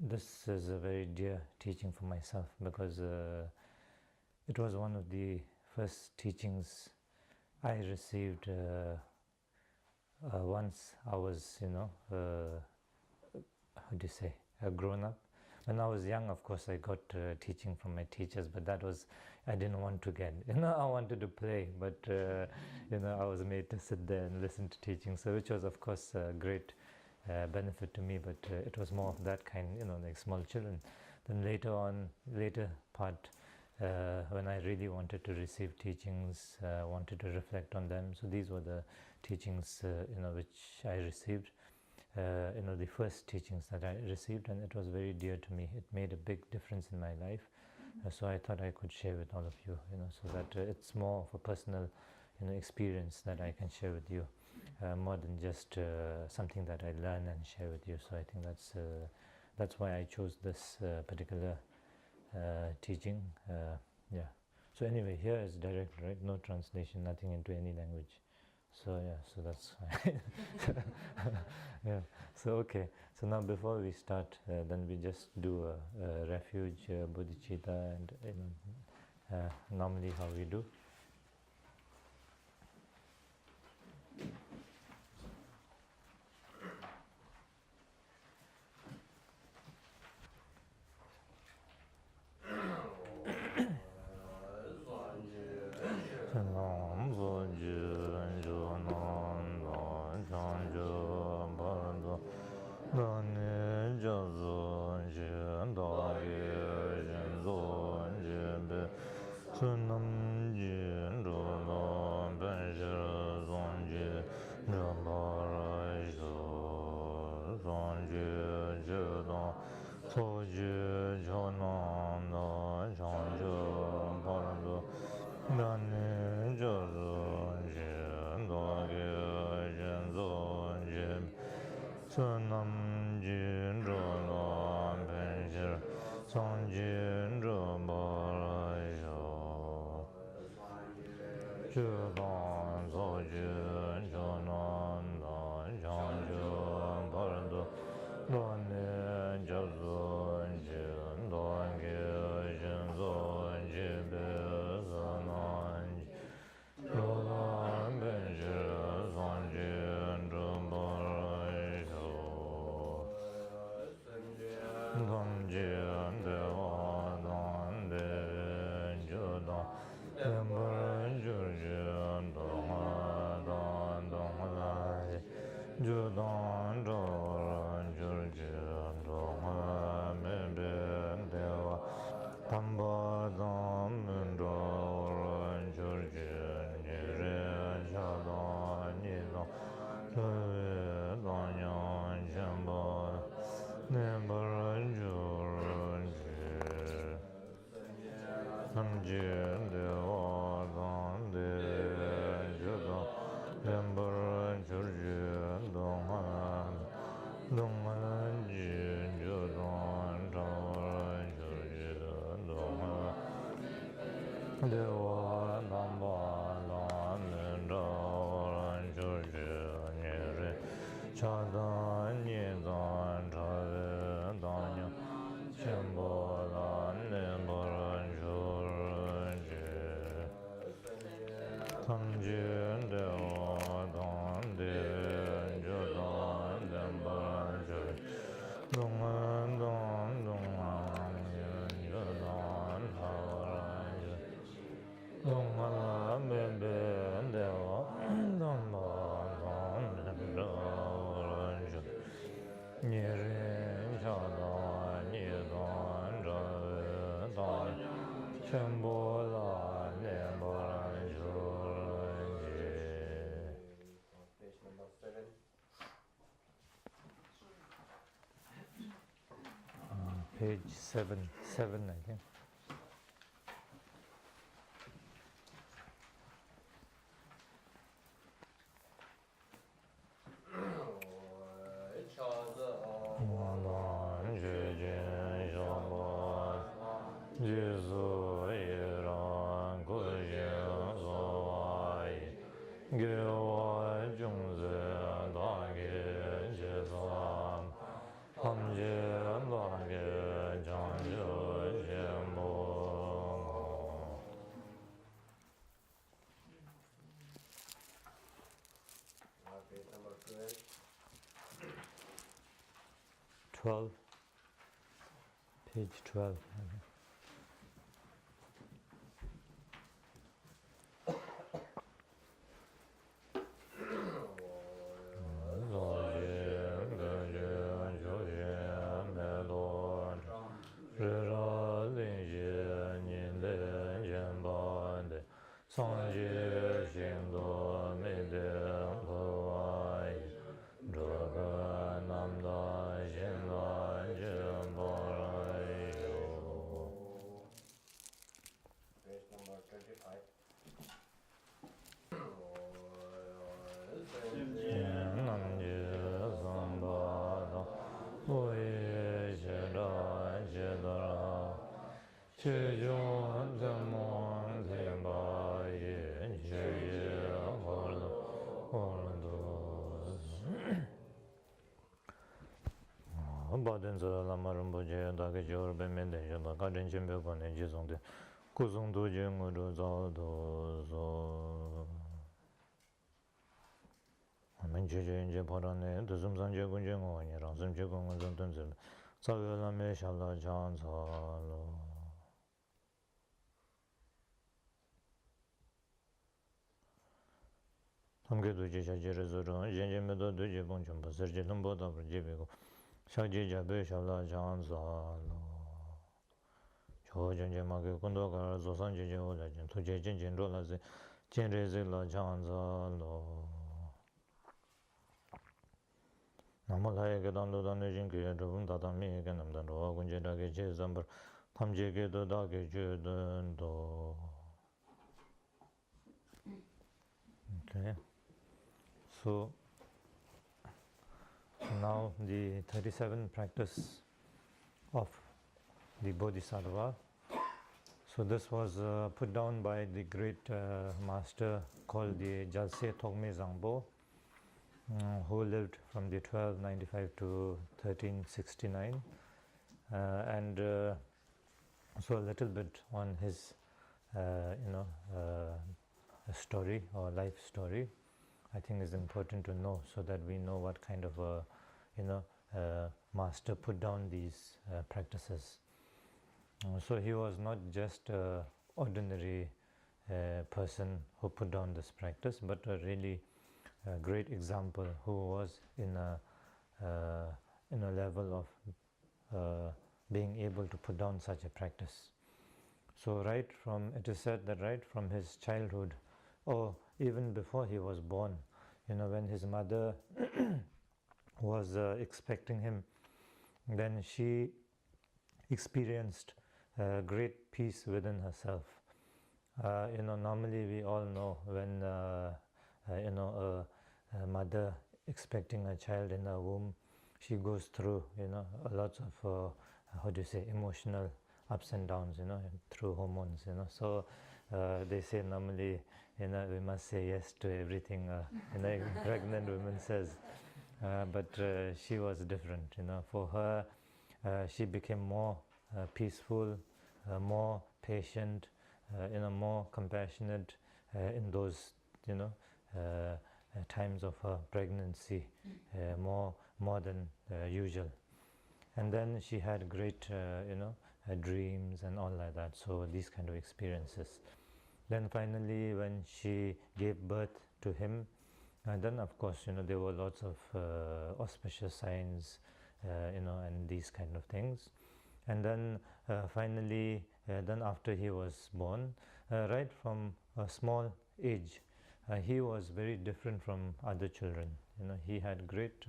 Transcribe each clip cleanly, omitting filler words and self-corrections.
this is a very dear teaching for myself, because it was one of the first teachings I received once I was, how do you say, grown up. When I was young, of course, I got teaching from my teachers, but that was, I didn't want to get, I wanted to play, but, I was made to sit there and listen to teaching, so which was, of course, a great benefit to me, but it was more of that kind, like small children. Then later part, when I really wanted to receive teachings, wanted to reflect on them, so these were the teachings, which I received. The first teachings that I received, and it was very dear to me. It made a big difference in my life. So I thought I could share with all of you, so that it's more of a personal, experience that I can share with you, more than just something that I learn and share with you. So I think that's why I chose this particular teaching. Yeah. So anyway, here is direct, right? No translation, nothing into any language. So yeah, so that's fine. Yeah. So okay. So now before we start, then we just do a refuge, bodhicitta, and normally how we do. Page 7, I think. Hamje 12, page 12. Okay, so now the 37th practice of the Bodhisattva. So this was put down by the great master called the Jalse Togme Zangbo, who lived from the 1295 to 1369, and so a little bit on his story or life story, I think is important to know, so that we know what kind of a master put down these practices. So he was not just an ordinary person who put down this practice, but a really great example who was in a level of being able to put down such a practice. So it is said that right from his childhood, or even before he was born, when his mother was expecting him, then she experienced great peace within herself. Normally we all know when a mother expecting a child in her womb, she goes through lots of emotional ups and downs, through hormones, so they say normally we must say yes to everything pregnant woman says, but she was different. For her, she became more peaceful, more patient, more compassionate in those times of her pregnancy, more than usual. And then she had great dreams and all like that, so these kind of experiences. Then finally when she gave birth to him, and then of course there were lots of auspicious signs, and these kind of things. And then finally then after he was born, right from a small age, he was very different from other children. He had great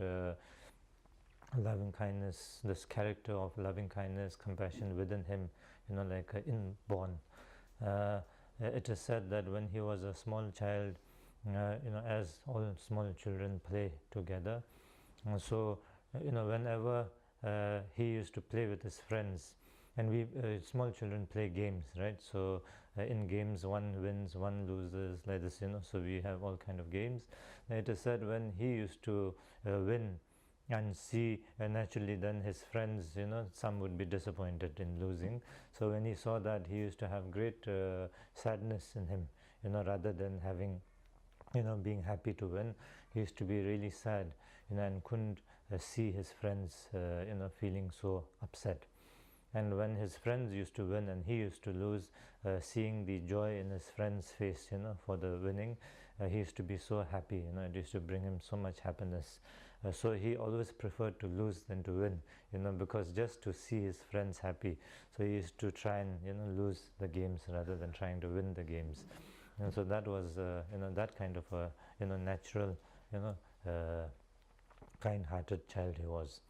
loving kindness, this character of loving kindness, compassion within him, like inborn. It is said that when he was a small child, as all small children play together, so whenever he used to play with his friends, and we small children play games, right? So in games one wins, one loses, like this, so we have all kind of games. It is said when he used to win and see, naturally then his friends, some would be disappointed in losing. So when he saw that, he used to have great sadness in him, rather than having being happy to win. He used to be really sad, and couldn't see his friends, feeling so upset. And when his friends used to win and he used to lose, seeing the joy in his friend's face, for the winning, he used to be so happy. It used to bring him so much happiness. So he always preferred to lose than to win, because just to see his friends happy. So he used to try and lose the games rather than trying to win the games. And so that was that kind of a natural, kind-hearted child he was.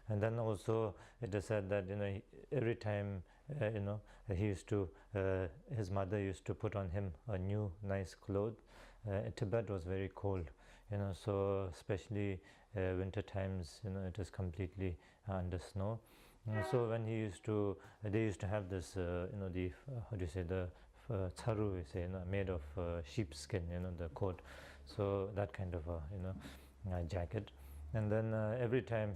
And then also it is said that every time he used to his mother used to put on him a new nice cloth. Tibet was very cold, so especially winter times, it is completely under snow. So when they used to have this the how do you say, the tsaru, we say, made of sheepskin, the coat, so that kind of a jacket. And then every time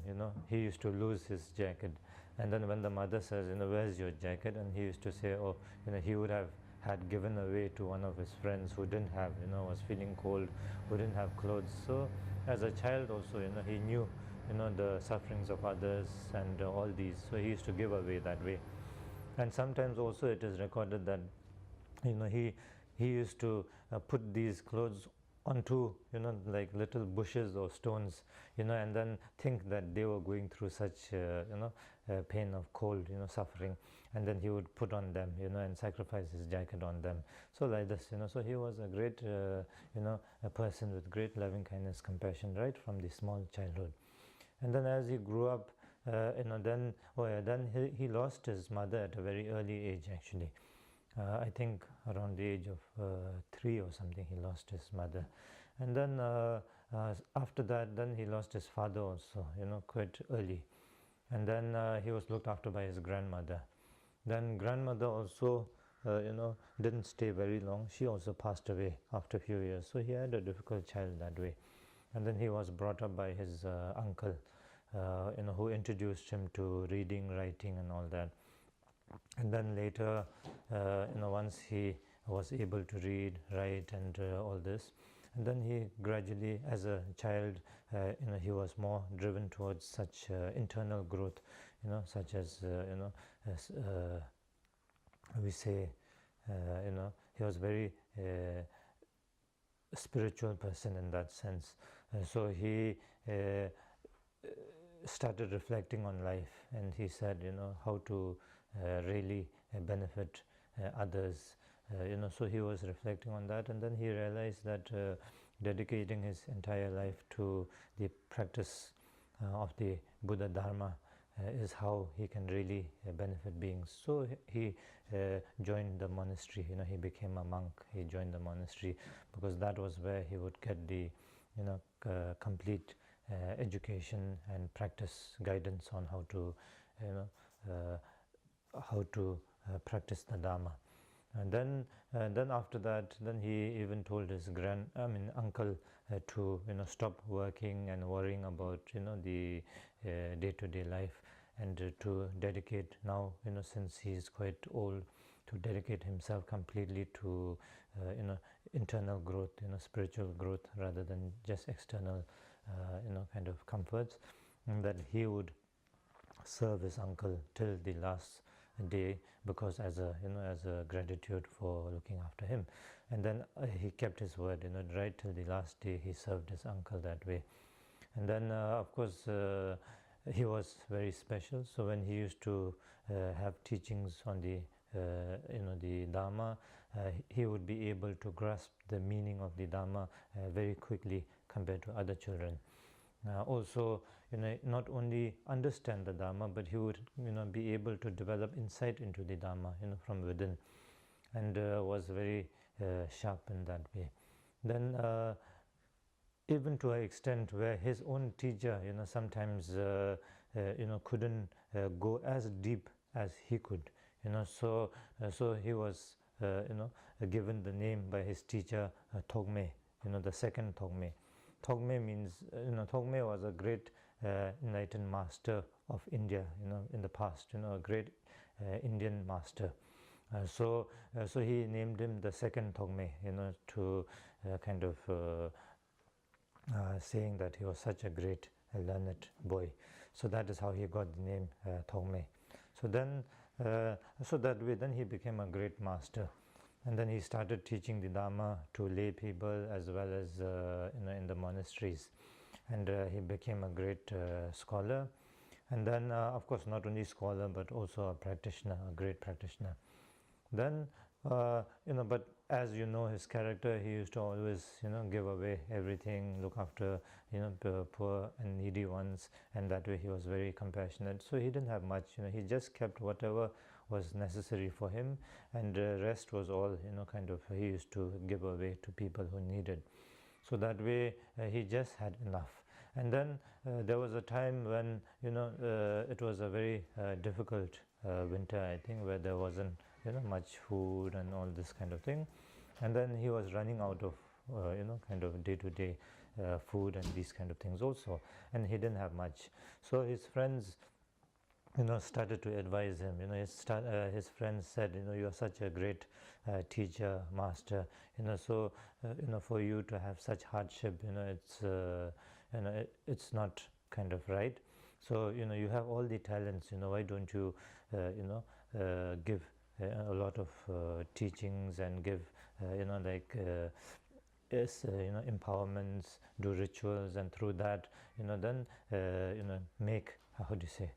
he used to lose his jacket, and then when the mother says, where's your jacket, and he used to say, oh, he would have had given away to one of his friends who didn't have, was feeling cold, who didn't have clothes. So as a child also, he knew the sufferings of others and all these, so he used to give away that way. And sometimes also it is recorded that he used to put these clothes onto like little bushes or stones, and then think that they were going through such pain of cold, suffering, and then he would put on them, and sacrifice his jacket on them. So like this, so he was a great a person with great loving kindness, compassion, right from the small childhood. And then as he grew up, then he lost his mother at a very early age, actually. I think around the age of 3 or something, he lost his mother. And then after that, then he lost his father also, quite early. And then he was looked after by his grandmother. Then grandmother also, didn't stay very long. She also passed away after a few years. So he had a difficult child that way. And then he was brought up by his uncle, who introduced him to reading, writing, and all that. And then later, once he was able to read, write, and all this, and then he gradually, as a child, he was more driven towards such internal growth, such as we say, he was very spiritual person in that sense. So he started reflecting on life, and he said, how to really benefit others. So he was reflecting on that, and then he realized that dedicating his entire life to the practice of the Buddha Dharma is how he can really benefit beings. So he joined the monastery. He became a monk. He joined the monastery because that was where he would get the complete education and practice guidance on how to practice the Dharma. And then after that, then he even told his uncle to stop working and worrying about the day-to-day life, and to dedicate now, since he is quite old, to dedicate himself completely to internal growth, spiritual growth, rather than just external kind of comforts, and that he would serve his uncle till the last day, because as a gratitude for looking after him. And then he kept his word, right till the last day he served his uncle that way. And then of course he was very special. So when he used to have teachings on the the Dharma, he would be able to grasp the meaning of the Dharma very quickly compared to other children. Also, not only understand the Dharma, but he would be able to develop insight into the Dharma from within, and was very sharp in that way. Then even to an extent where his own teacher sometimes couldn't go as deep as he could, so he was given the name by his teacher Togme, the second Togme. Togme means, Togme was a great enlightened master of India, in the past, a great Indian master. So he named him the second Togme, to kind of saying that he was such a great learned boy. So that is how he got the name Thongme. So then, so that way, then he became a great master, and then he started teaching the Dharma to lay people as well as in the monasteries, and he became a great scholar, and then of course not only scholar but also a practitioner, a great practitioner. Then but as you know his character, he used to always give away everything, look after the poor and needy ones, and that way he was very compassionate. So he didn't have much, he just kept whatever was necessary for him, and the rest was all kind of he used to give away to people who needed. So that way he just had enough. And then there was a time when it was a very difficult winter, I think, where there wasn't much food and all this kind of thing, and then he was running out of kind of day-to-day food and these kind of things also, and he didn't have much. So his friends started to advise him. His friends said, you are such a great teacher, master, so for you to have such hardship, it's not kind of right. So you have all the talents, why don't you give a lot of teachings and give empowerments, do rituals, and through that then make, how do you say,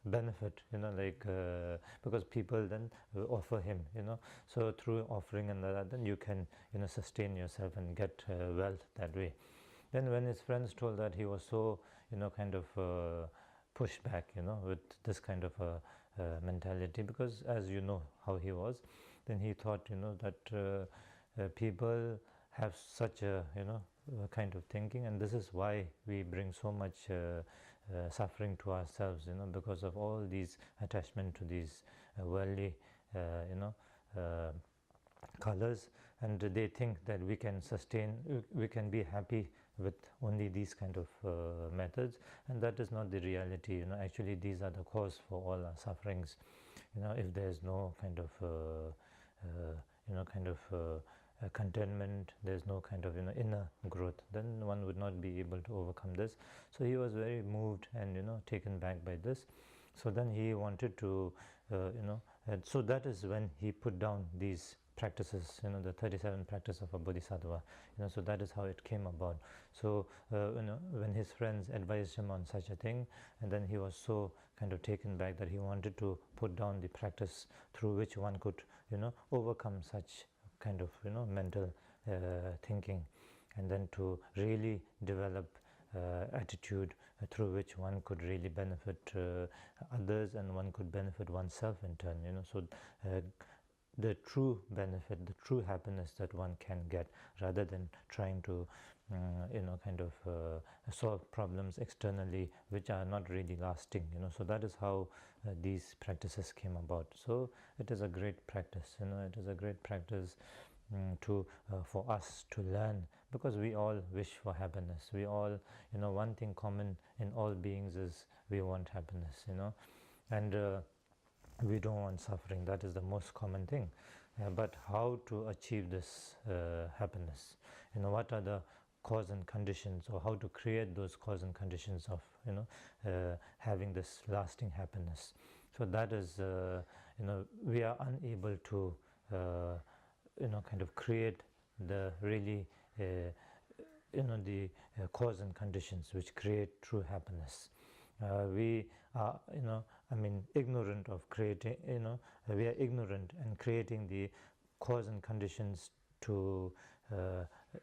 benefit, because people then offer him, so through offering and that, then you can sustain yourself and get wealth that way. Then when his friends told that, he was so kind of pushed back with this kind of mentality, because as you know how he was, then he thought that people have such a kind of thinking, and this is why we bring so much suffering to ourselves, because of all these attachment to these worldly colors, and they think that we can sustain, we can be happy with only these kind of methods, and that is not the reality. Actually these are the cause for all our sufferings. If there is no kind of contentment, there's no kind of inner growth, then one would not be able to overcome this. So he was very moved and taken back by this. So then he wanted to so that is when he put down these practices, the 37 practice of a bodhisattva, so that is how it came about. So when his friends advised him on such a thing, and then he was so kind of taken back that he wanted to put down the practice through which one could overcome such kind of mental thinking, and then to really develop attitude through which one could really benefit others, and one could benefit oneself in turn. So the true benefit, the true happiness that one can get, rather than trying to kind of solve problems externally which are not really lasting. So that is how these practices came about. So it is a great practice. It is a great practice to for us to learn, because we all wish for happiness. We all, one thing common in all beings is we want happiness, and we don't want suffering. That is the most common thing. But how to achieve this happiness? What are the cause and conditions, or how to create those cause and conditions of having this lasting happiness? So that is we are unable to kind of create the really the cause and conditions which create true happiness. We are ignorant of creating, we are ignorant and creating the cause and conditions to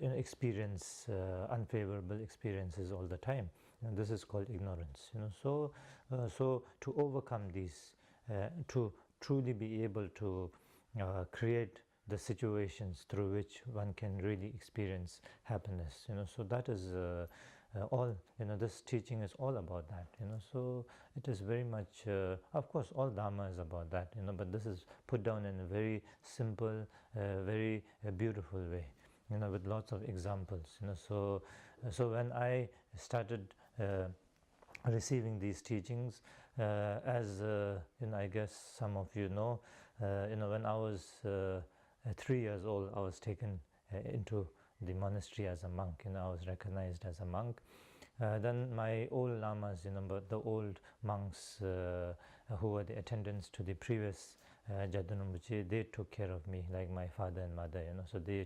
experience unfavorable experiences all the time. This is called ignorance. So to overcome these, to truly be able to create the situations through which one can really experience happiness, so that is all, this teaching is all about that, so it is very much, of course all Dharma is about that, but this is put down in a very simple, very beautiful way, with lots of examples, so when I started receiving these teachings, as I guess some of you know, when I was 3 years old, I was taken into the monastery as a monk. I was recognized as a monk. Then my old lamas, but the old monks who were the attendants to the previous Gyalton Rinpoche, they took care of me like my father and mother, so they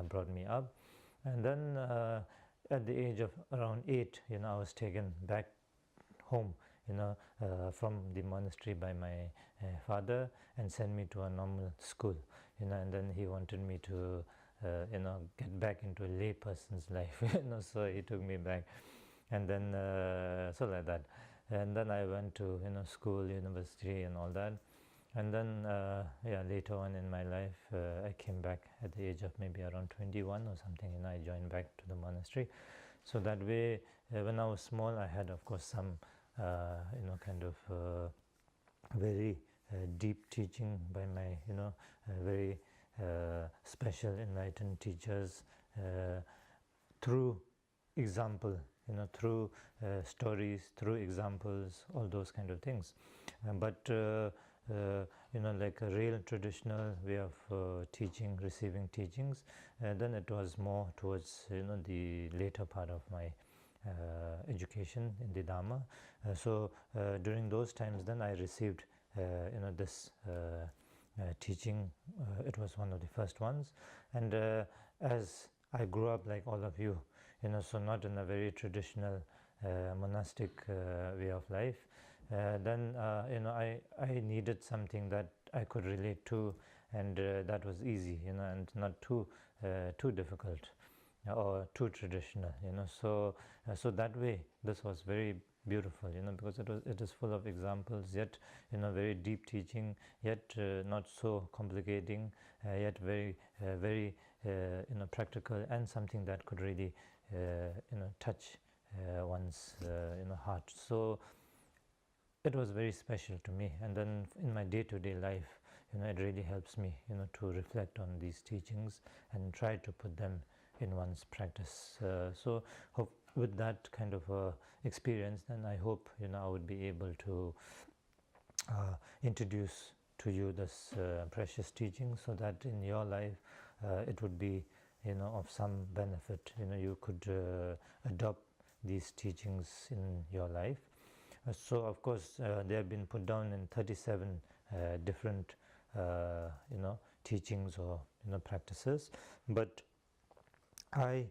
brought me up. And then at the age of around 8, I was taken back home, from the monastery by my father and sent me to a normal school, and then he wanted me to get back into a lay person's life, so he took me back, and then so like that, and then I went to school, university, and all that, and then later on in my life I came back at the age of maybe around 21 or something, I joined back to the monastery. So that way, when I was small, I had, of course, some kind of very deep teaching by my very special enlightened teachers, through example, through stories, through examples, all those kind of things. But like a real traditional way of teaching, receiving teachings, then it was more towards the later part of my education in the Dharma. So during those times, then I received this teaching. It was one of the first ones, and as I grew up like all of you, so not in a very traditional monastic way of life, then I needed something that I could relate to, and that was easy, and not too difficult or too traditional, so that way this was very beautiful, because it is full of examples, yet very deep teaching, yet not so complicating, yet very practical, and something that could really touch one's heart. So it was very special to me, and then in my day-to-day life, it really helps me to reflect on these teachings and try to put them in one's practice. So with that kind of experience, then I hope I would be able to introduce to you this precious teaching, so that in your life it would be of some benefit. You could adopt these teachings in your life. So of course they have been put down in 37 different teachings or practices, but I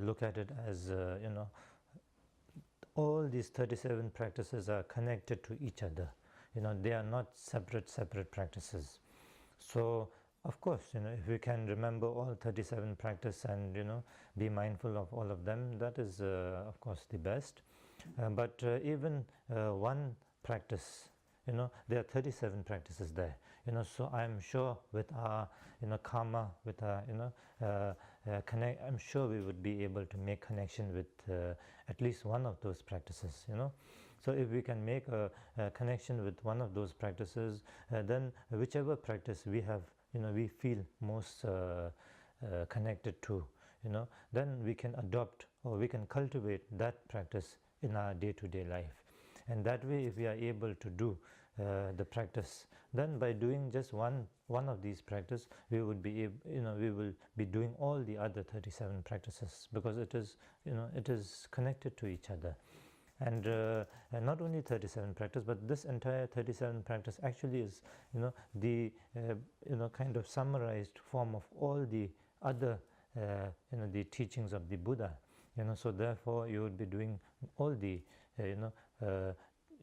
look at it as all these 37 practices are connected to each other. They are not separate practices. So of course, if we can remember all 37 practices and be mindful of all of them, that is of course the best. But even one practice, there are 37 practices there. So I'm sure with our karma, with our connect, I'm sure we would be able to make connection with at least one of those practices. So if we can make a connection with one of those practices, then whichever practice we have, we feel most connected to, then we can adopt or we can cultivate that practice in our day-to-day life. And that way, if we are able to do the practice, then by doing just one of these practices, we would be we will be doing all the other 37 practices, because it is connected to each other. And not only 37 practice, but this entire 37 practice actually is the kind of summarized form of all the other the teachings of the Buddha. So therefore you would be doing all the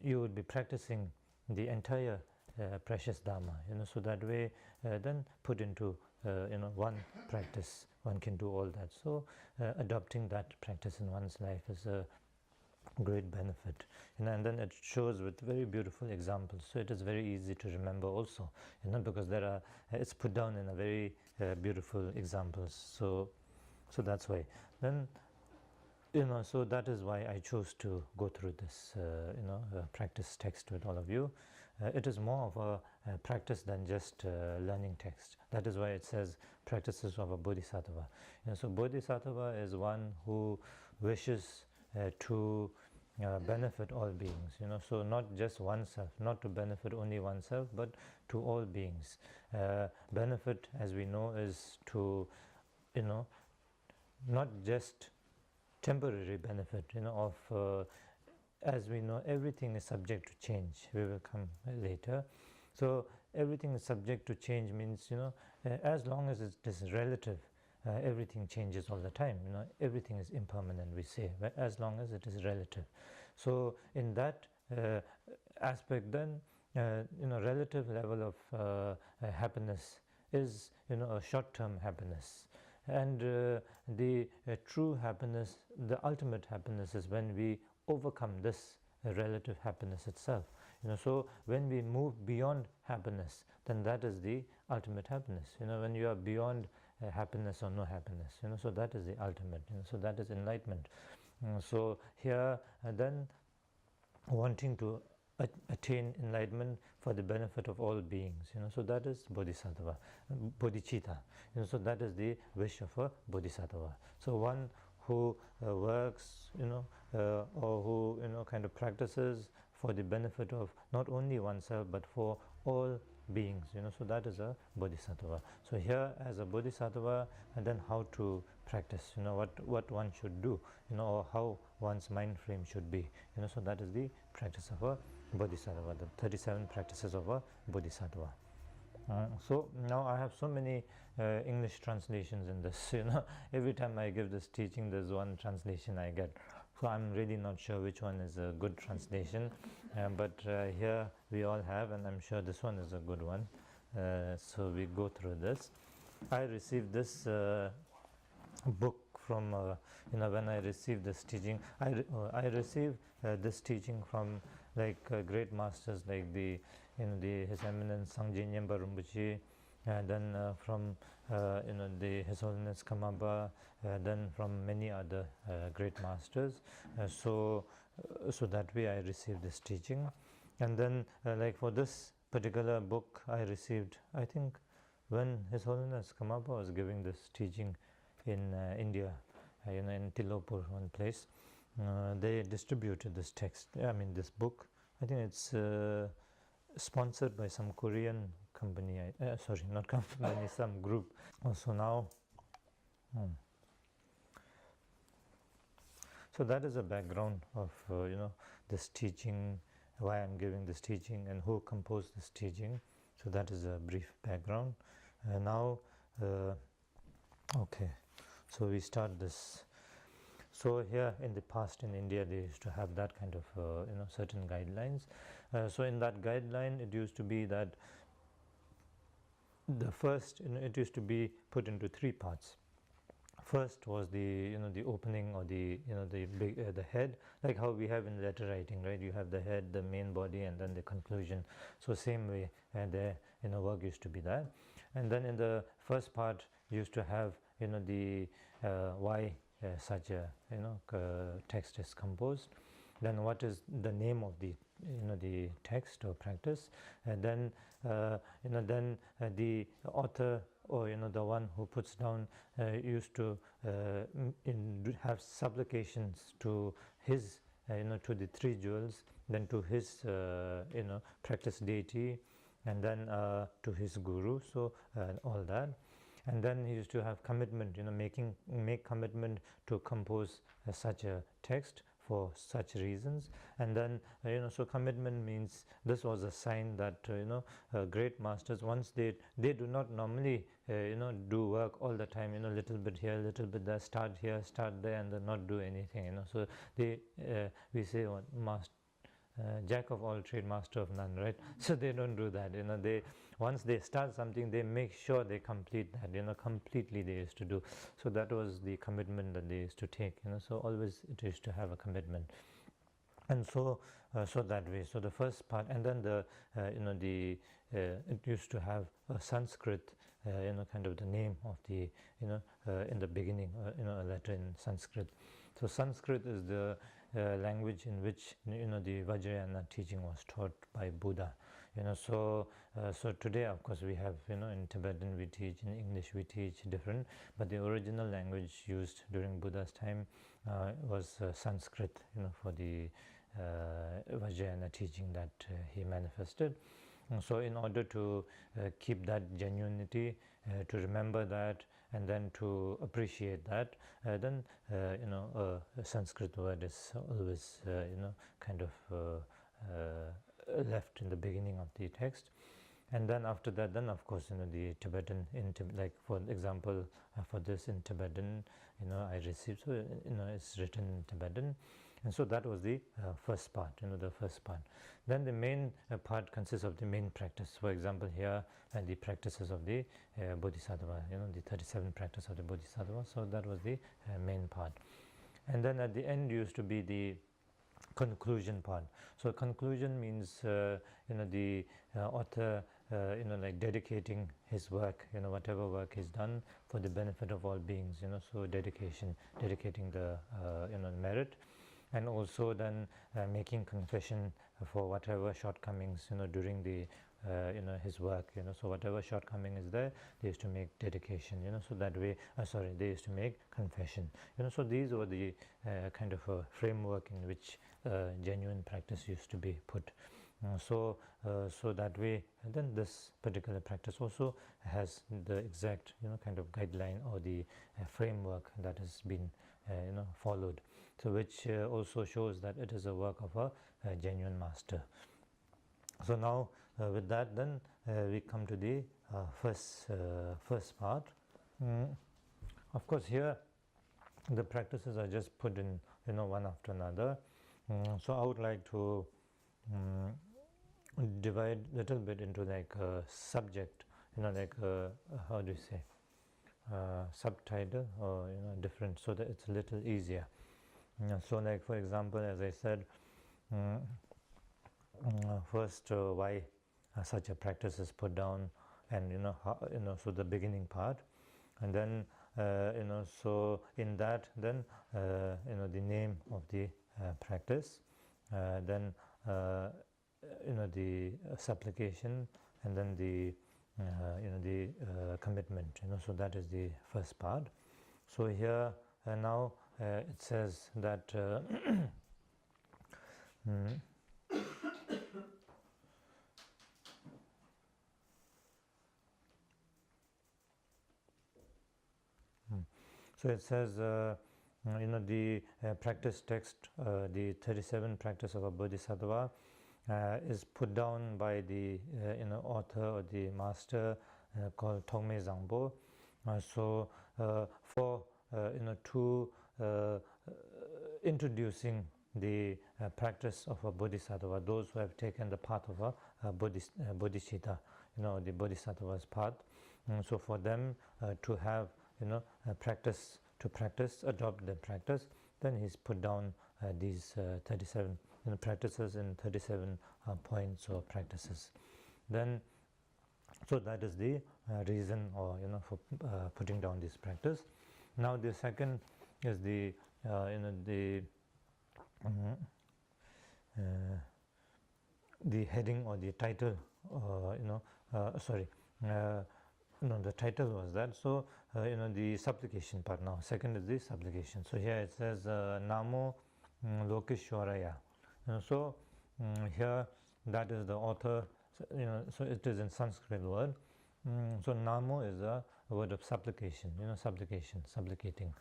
you would be practicing the entire precious Dharma. So that way then put into one practice, one can do all that. So adopting that practice in one's life is a great benefit, and then it shows with very beautiful examples, so it is very easy to remember also, because it's put down in a very beautiful examples. So that's why then so that is why I chose to go through this practice text with all of you. It is more of a practice than just learning text. That is why it says practices of a bodhisattva. So bodhisattva is one who wishes to benefit all beings, so not just oneself, not to benefit only oneself, but to all beings. Benefit, as we know, is to not just temporary benefit, of as we know, everything is subject to change. We will come later. So everything is subject to change means, as long as it is relative, everything changes all the time. Everything is impermanent, we say, as long as it is relative. So in that aspect, then, relative level of happiness is, a short-term happiness. And the true happiness, the ultimate happiness, is when we overcome this relative happiness itself. So when we move beyond happiness, then that is the ultimate happiness. When you are beyond happiness or no happiness, so that is the ultimate. So that is enlightenment. So here, then, wanting to attain enlightenment for the benefit of all beings, so that is bodhisattva, bodhicitta. So that is the wish of a bodhisattva. So one who works, or who kind of practices for the benefit of not only oneself but for all beings, so that is a bodhisattva. So here, as a bodhisattva, and then how to practice, what one should do, or how one's mind frame should be, so that is the practice of a bodhisattva, the 37 practices of a bodhisattva. So now I have so many English translations in this. Every time I give this teaching, there's one translation I get. So I'm really not sure which one is a good translation, but here we all have, and I'm sure this one is a good one. So we go through this. I received this book from, when I received this teaching. I received this teaching from great masters like His Eminence Sangye Nyempa Rinpoche, and then from His Holiness Kamaba, then from many other great masters. So that way I received this teaching. And then for this particular book, I received, I think, when His Holiness Kamaba was giving this teaching in India, in Tilopur, one place, they distributed this text, this book. I think it's sponsored by some Korean company, sorry, not company, some group. So now, so that is a background of, this teaching, why I'm giving this teaching and who composed this teaching. So that is a brief background. Now, okay, so we start this. So here in the past in India, they used to have that kind of, certain guidelines. So in that guideline, it used to be that the first, it used to be put into three parts. First was the, the opening, or the, the head, like how we have in letter writing, right? You have the head, the main body, and then the conclusion. So same way, and there, work used to be that. And then in the first part, used to have, the why such a text is composed, then what is the name of the the text or practice, and then then the author, or the one who puts down, used to have supplications to his to the three jewels, then to his practice deity, and then to his guru, so all that. And then he used to have commitment, make commitment to compose such a text for such reasons. And then so commitment means, this was a sign that great masters, once they do not normally do work all the time, little bit here, little bit there, start here, start there, and then not do anything, so they we say what, jack of all trade, master of none, right? So they don't do that. They, once they start something, they make sure they complete that. Completely they used to do. So that was the commitment that they used to take. So always it used to have a commitment. And so so that way. So the first part, and then the it used to have a Sanskrit, kind of the name of the in the beginning, a letter in Sanskrit. So Sanskrit is the language in which the Vajrayana teaching was taught by Buddha. So today, of course, we have in Tibetan we teach, in English we teach different, but the original language used during Buddha's time was Sanskrit, for the Vajrayana teaching that he manifested. And so in order to keep that genuinity, to remember that, and then to appreciate that, then a Sanskrit word is always kind of left in the beginning of the text. And then after that, then of course the Tibetan, like for example for this in Tibetan, I received, so it's written in Tibetan. And so that was the first part, the first part. Then the main part consists of the main practice. For example, here the practices of the Bodhisattva, the 37 practice of the Bodhisattva. So that was the main part. And then at the end used to be the conclusion part. So conclusion means the author like dedicating his work, whatever work is done for the benefit of all beings, so dedicating the merit, and also then making confession for whatever shortcomings during the his work, so whatever shortcoming is there, they used to make dedication, so that way they used to make confession, so these were the kind of a framework in which genuine practice used to be put. So that way, and then this particular practice also has the exact kind of guideline or the framework that has been followed, so which also shows that it is a work of a genuine master. So now with that, then we come to the first part. Of course, here the practices are just put in one after another. So I would like to divide a little bit into like a subject, like how do you say, subtitle, or different, so that it's a little easier. So like for example, as I said, first why such a practice is put down, and how, so the beginning part, and then so in that, then the name of the practice, then the supplication, and then the commitment, so that is the first part. So here now it says that so it says the practice text, the 37 practice of a Bodhisattva is put down by the author or the master called Tongme Zangpo. So for to introducing the practice of a Bodhisattva, those who have taken the path of a bodhicitta, the Bodhisattva's path. So for them to have a practice, adopt the practice, then he's put down these 37 practices in 37 points or practices. Then, so that is the reason, or for putting down this practice. Now the second is the the heading or the title, the title was that. So the supplication part. Now second is the supplication. So here it says Namo Lokeshwaraya. So here that is the author. So it is in Sanskrit word. So Namo is a word of supplication. Supplicating.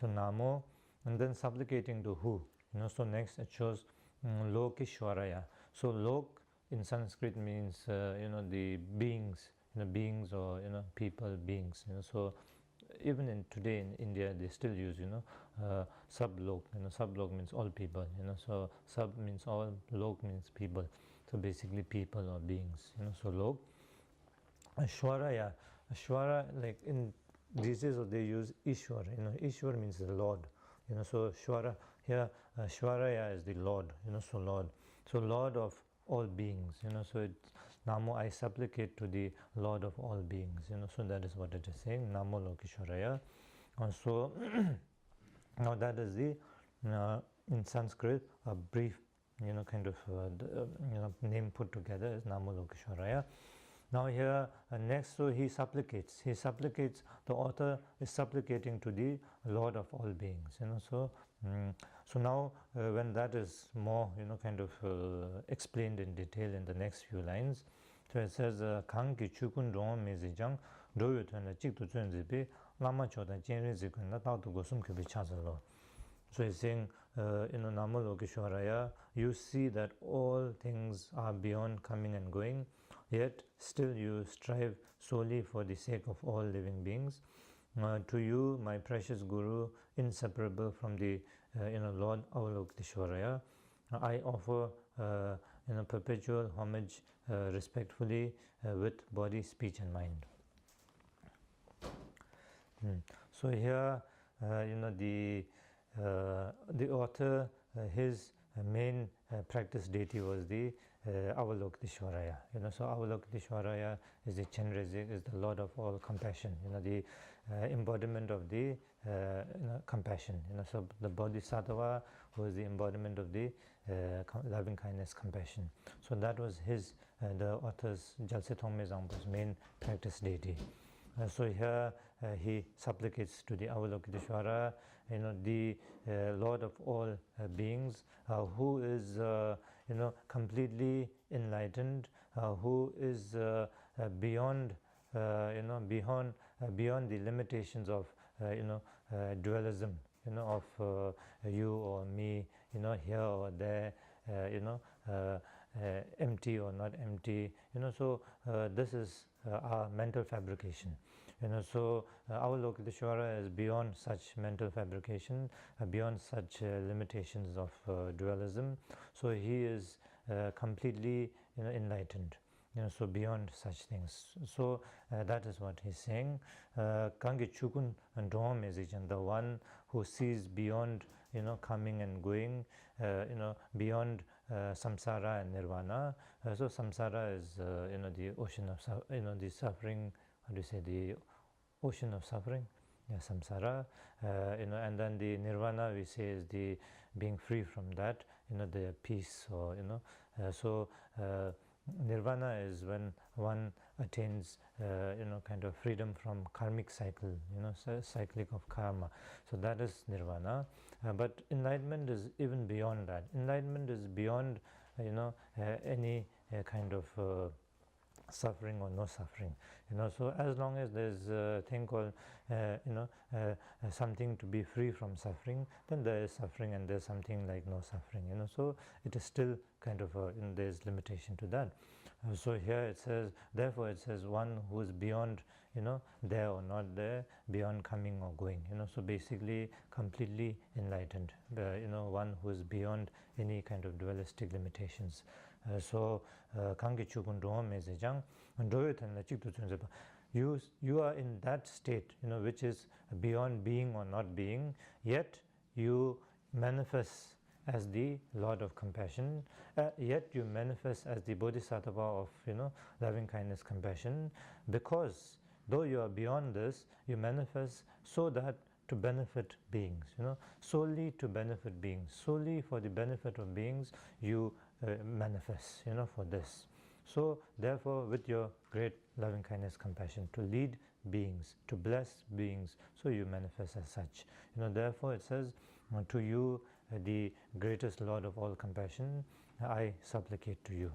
So Namo, and then supplicating to who? So next it shows Lokeshwaraya. So Lok in Sanskrit means the beings, beings, or people, beings. So even in today in India they still use sublok. Sublok means all people. So sub means all, lok means people. So basically people or beings. So lok. Shwaraya. Shwara, like in these days they use Ishwar. Ishwar means the Lord. So Shwara here, Shwaraya is the Lord. So Lord. So Lord of all beings. So it's Namo, I supplicate to the Lord of all beings. So that is what it is saying. Namo Lokeshwaraya. And so now that is the in Sanskrit a brief kind of name put together is Namo Lokeshwaraya. Now here next, so he supplicates. The author is supplicating to the Lord of all beings. So so now when that is more kind of explained in detail in the next few lines. So it says Kang ki chukun rong mezi jang do yu tuan chik tu zun zibi lama chodan jenri zikun na tawdu gosum kubi chazalo. So he's saying, Nama Lokeshwaraya, you see that all things are beyond coming and going, yet still you strive solely for the sake of all living beings. To you, my precious Guru, inseparable from the Lord Avalokiteshwaraya, I offer perpetual homage respectfully with body, speech and mind. So here, the author, his main practice deity was the Avalokiteshwaraya. So Avalokiteshwaraya is the Chenrezig, is the Lord of all compassion. The embodiment of the compassion. So the Bodhisattva was the embodiment of the loving kindness, compassion. So that was his, the author's Gyaltsen Tongme Zangpo's main practice deity. So here he supplicates to the Avalokiteshvara, the Lord of all beings, who is completely enlightened, who is beyond beyond the limitations of dualism, of you or me, here or there, empty or not empty. So this is our mental fabrication. So Avalokiteshvara is beyond such mental fabrication, beyond such limitations of dualism. So he is completely enlightened. So beyond such things. So that is what he's saying. Kange Chukun and Dom is the one who sees beyond coming and going, beyond samsara and nirvana. So samsara is the ocean of the suffering. How do you say, the ocean of suffering? Yeah, samsara. And then the nirvana we say is the being free from that. The peace, or so. Nirvana is when one attains, kind of freedom from karmic cycle, cyclic of karma. So that is nirvana. But enlightenment is even beyond that. Enlightenment is beyond, any kind of suffering or no suffering. So as long as there's a thing called, something to be free from suffering, then there is suffering, and there's something like no suffering. So it is still kind of there's limitation to that. So here it says, therefore it says one who is beyond, there or not there, beyond coming or going. So basically completely enlightened. One who is beyond any kind of dualistic limitations. So Kange Chukun Dom Mezejang and Doyotan La Chik to you are in that state, which is beyond being or not being, yet you manifest as the Lord of compassion, yet you manifest as the Bodhisattva of loving kindness, compassion, because though you are beyond this, you manifest so that to benefit beings, solely to benefit beings, solely for the benefit of beings, you manifest, for this. So therefore, with your great loving kindness, compassion, to lead beings, to bless beings, so you manifest as such. Therefore it says, to you, the greatest Lord of all compassion, I supplicate to you.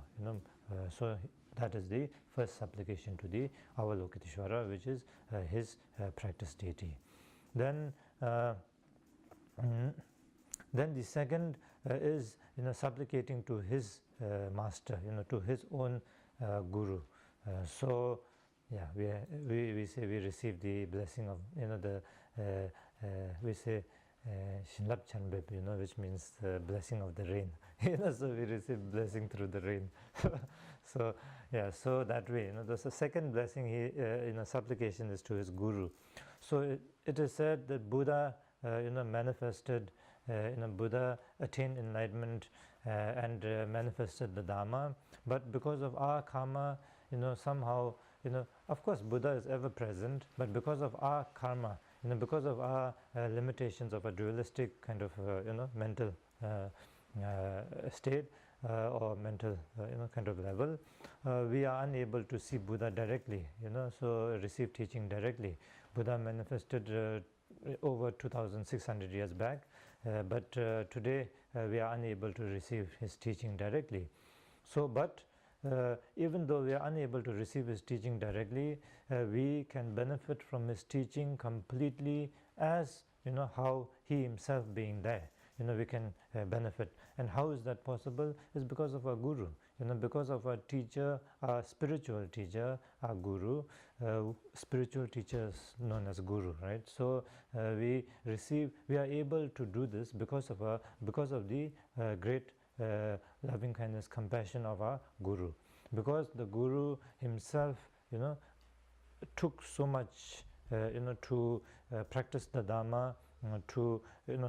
So that is the first supplication to the Avalokiteshvara, which is his practice deity. Then the second is supplicating to his master, to his own guru. So yeah, we say we receive the blessing of we say Shinlap Chanbeb, which means the blessing of the rain. So we receive blessing through the rain. So yeah, so that way, the second blessing he supplication is to his guru. So it is said that Buddha manifested, Buddha attained enlightenment and manifested the Dharma, but because of our karma, somehow, of course Buddha is ever present, but because of our karma, because of our limitations of a dualistic kind of mental state or mental kind of level, we are unable to see Buddha directly, so receive teaching directly. Buddha manifested over 2,600 years back, but today we are unable to receive his teaching directly. So but even though we are unable to receive his teaching directly, we can benefit from his teaching completely, as how he himself being there. We can benefit. And how is that possible? Is because of our guru, because of our teacher, our spiritual teacher, our guru. Spiritual teachers known as guru, right? So we are able to do this because of the great loving kindness, compassion of our guru, because the guru himself took so much to practice the Dharma, to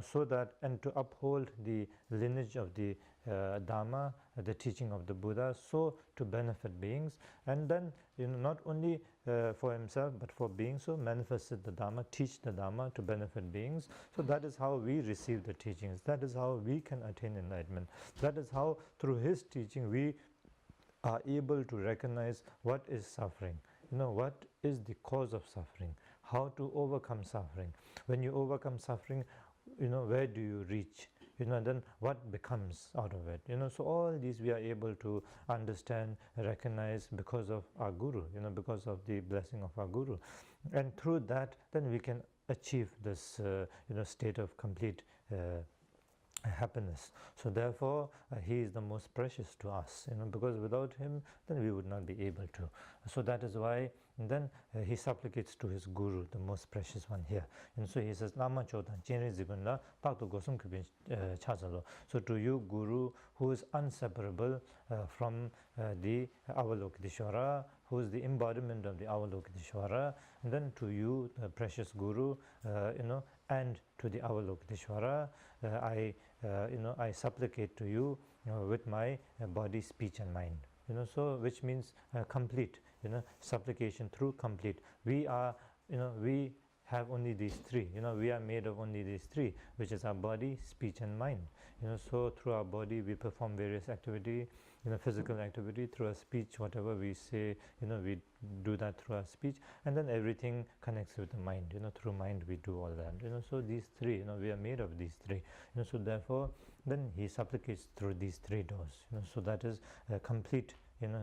so that, and to uphold the lineage of the Dharma, the teaching of the Buddha, so to benefit beings, and then not only for himself but for beings, so manifested the Dharma, teach the Dharma to benefit beings. So that is how we receive the teachings. That is how we can attain enlightenment. That is how through his teaching we are able to recognize what is suffering. What is the cause of suffering, how to overcome suffering. When you overcome suffering, where do you reach, then what becomes out of it. So all these we are able to understand, recognize because of our guru, because of the blessing of our guru. And through that, then we can achieve this state of complete happiness. So therefore he is the most precious to us, because without him then we would not be able to. So that is why then he supplicates to his guru, the most precious one here. And so he says, Lama Chodan Chenri Zibunda Pakto Gosum Kubin Chazalo. So to you, guru, who is inseparable from the Avalokiteshvara, who is the embodiment of the Avalokiteshvara, and then to you, the precious guru, and to the Avalokiteshvara, I supplicate to you with my body, speech and mind. So which means complete, supplication through complete. We are, we have only these three, we are made of only these three, which is our body, speech and mind. So through our body we perform various activity, physical activity. Through our speech, whatever we say, we do that through our speech, and then everything connects with the mind. Through mind we do all that. So these three, we are made of these three. So therefore, then he supplicates through these three doors. So that is complete.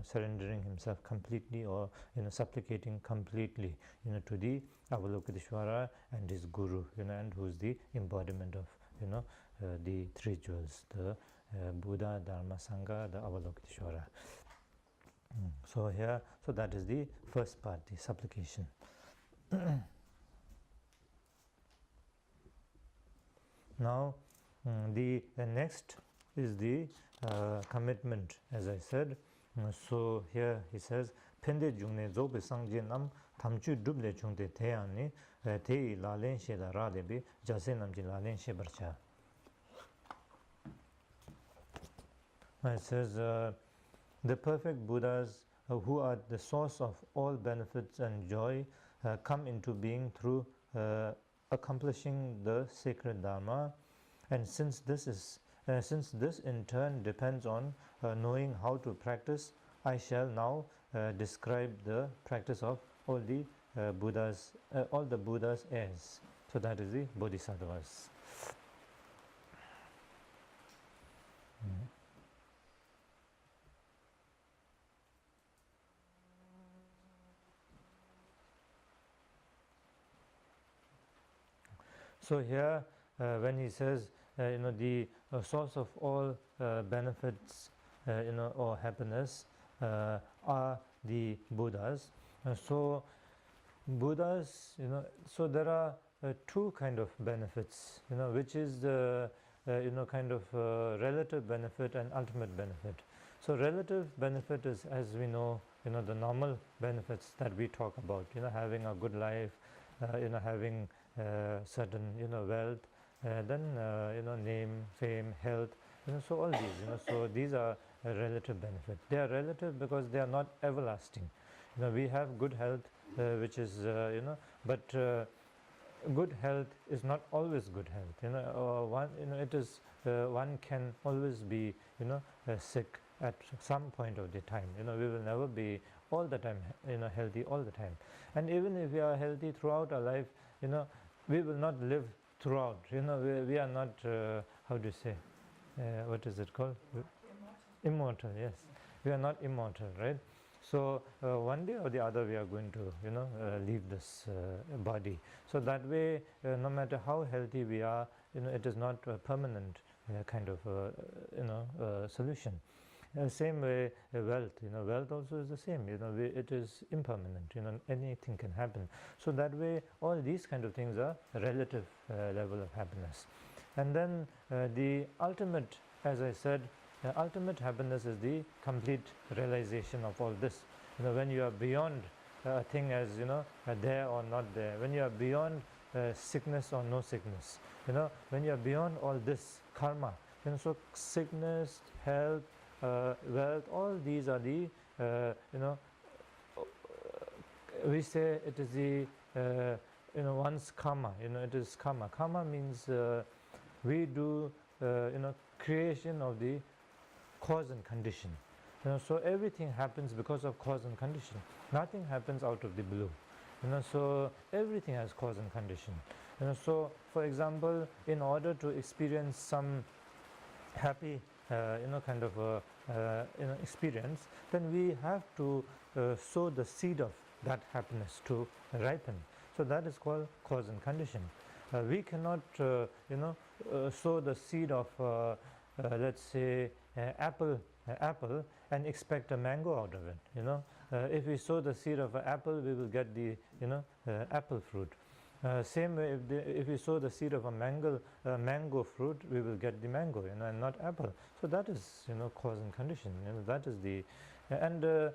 Surrendering himself completely, or supplicating completely, to the Avalokiteshvara and his guru, and who is the embodiment of, the three jewels, the Buddha, Dharma, Sangha, the Avalokiteshvara. So here, so that is the first part, the supplication. Now, the next is the commitment, as I said. So here he says, Pende jungne zobe sangje nam tamchu duble chungte theyani thei lalen she la radebi jase namji lalen she barcha. It says, the perfect Buddhas who are the source of all benefits and joy come into being through accomplishing the sacred Dharma, and since this in turn depends on knowing how to practice, I shall now describe the practice of all the Buddhas, all the Buddhas' heirs. So that is the Bodhisattvas. So here, when he says, the source of all benefits, or happiness are the Buddhas. So Buddhas, so there are two kind of benefits, which is the kind of relative benefit and ultimate benefit. So relative benefit is, as we know, the normal benefits that we talk about, having a good life, having certain wealth, then name, fame, health, so all these, so these are a relative benefit. They are relative because they are not everlasting. We have good health, which is but good health is not always good health. It is one can always be sick at some point of the time. We will never be all the time healthy all the time. And even if we are healthy throughout our life, we will not live throughout. We are not how do you say, what is it called? Immortal, yes. We are not immortal, right? So one day or the other we are going to, leave this body. So that way, no matter how healthy we are, it is not a permanent kind of solution. Same way, wealth. Wealth also is the same. It is impermanent. Anything can happen. So that way, all these kind of things are a relative level of happiness. And then the ultimate, as I said, ultimate happiness is the complete realization of all this. When you are beyond a thing as there or not there, when you are beyond sickness or no sickness, when you are beyond all this karma, so sickness, health, wealth, all these are the we say it is the one's karma. It is karma. Karma means we do creation of the cause and condition. So everything happens because of cause and condition. Nothing happens out of the blue. So everything has cause and condition. So for example, in order to experience some happy kind of experience, then we have to sow the seed of that happiness to ripen. So that is called cause and condition. We cannot sow the seed of let's say apple and expect a mango out of it. If we sow the seed of an apple, we will get the apple fruit. Same way, if we sow the seed of a mango fruit, we will get the mango, and not apple. So that is cause and condition. That is the and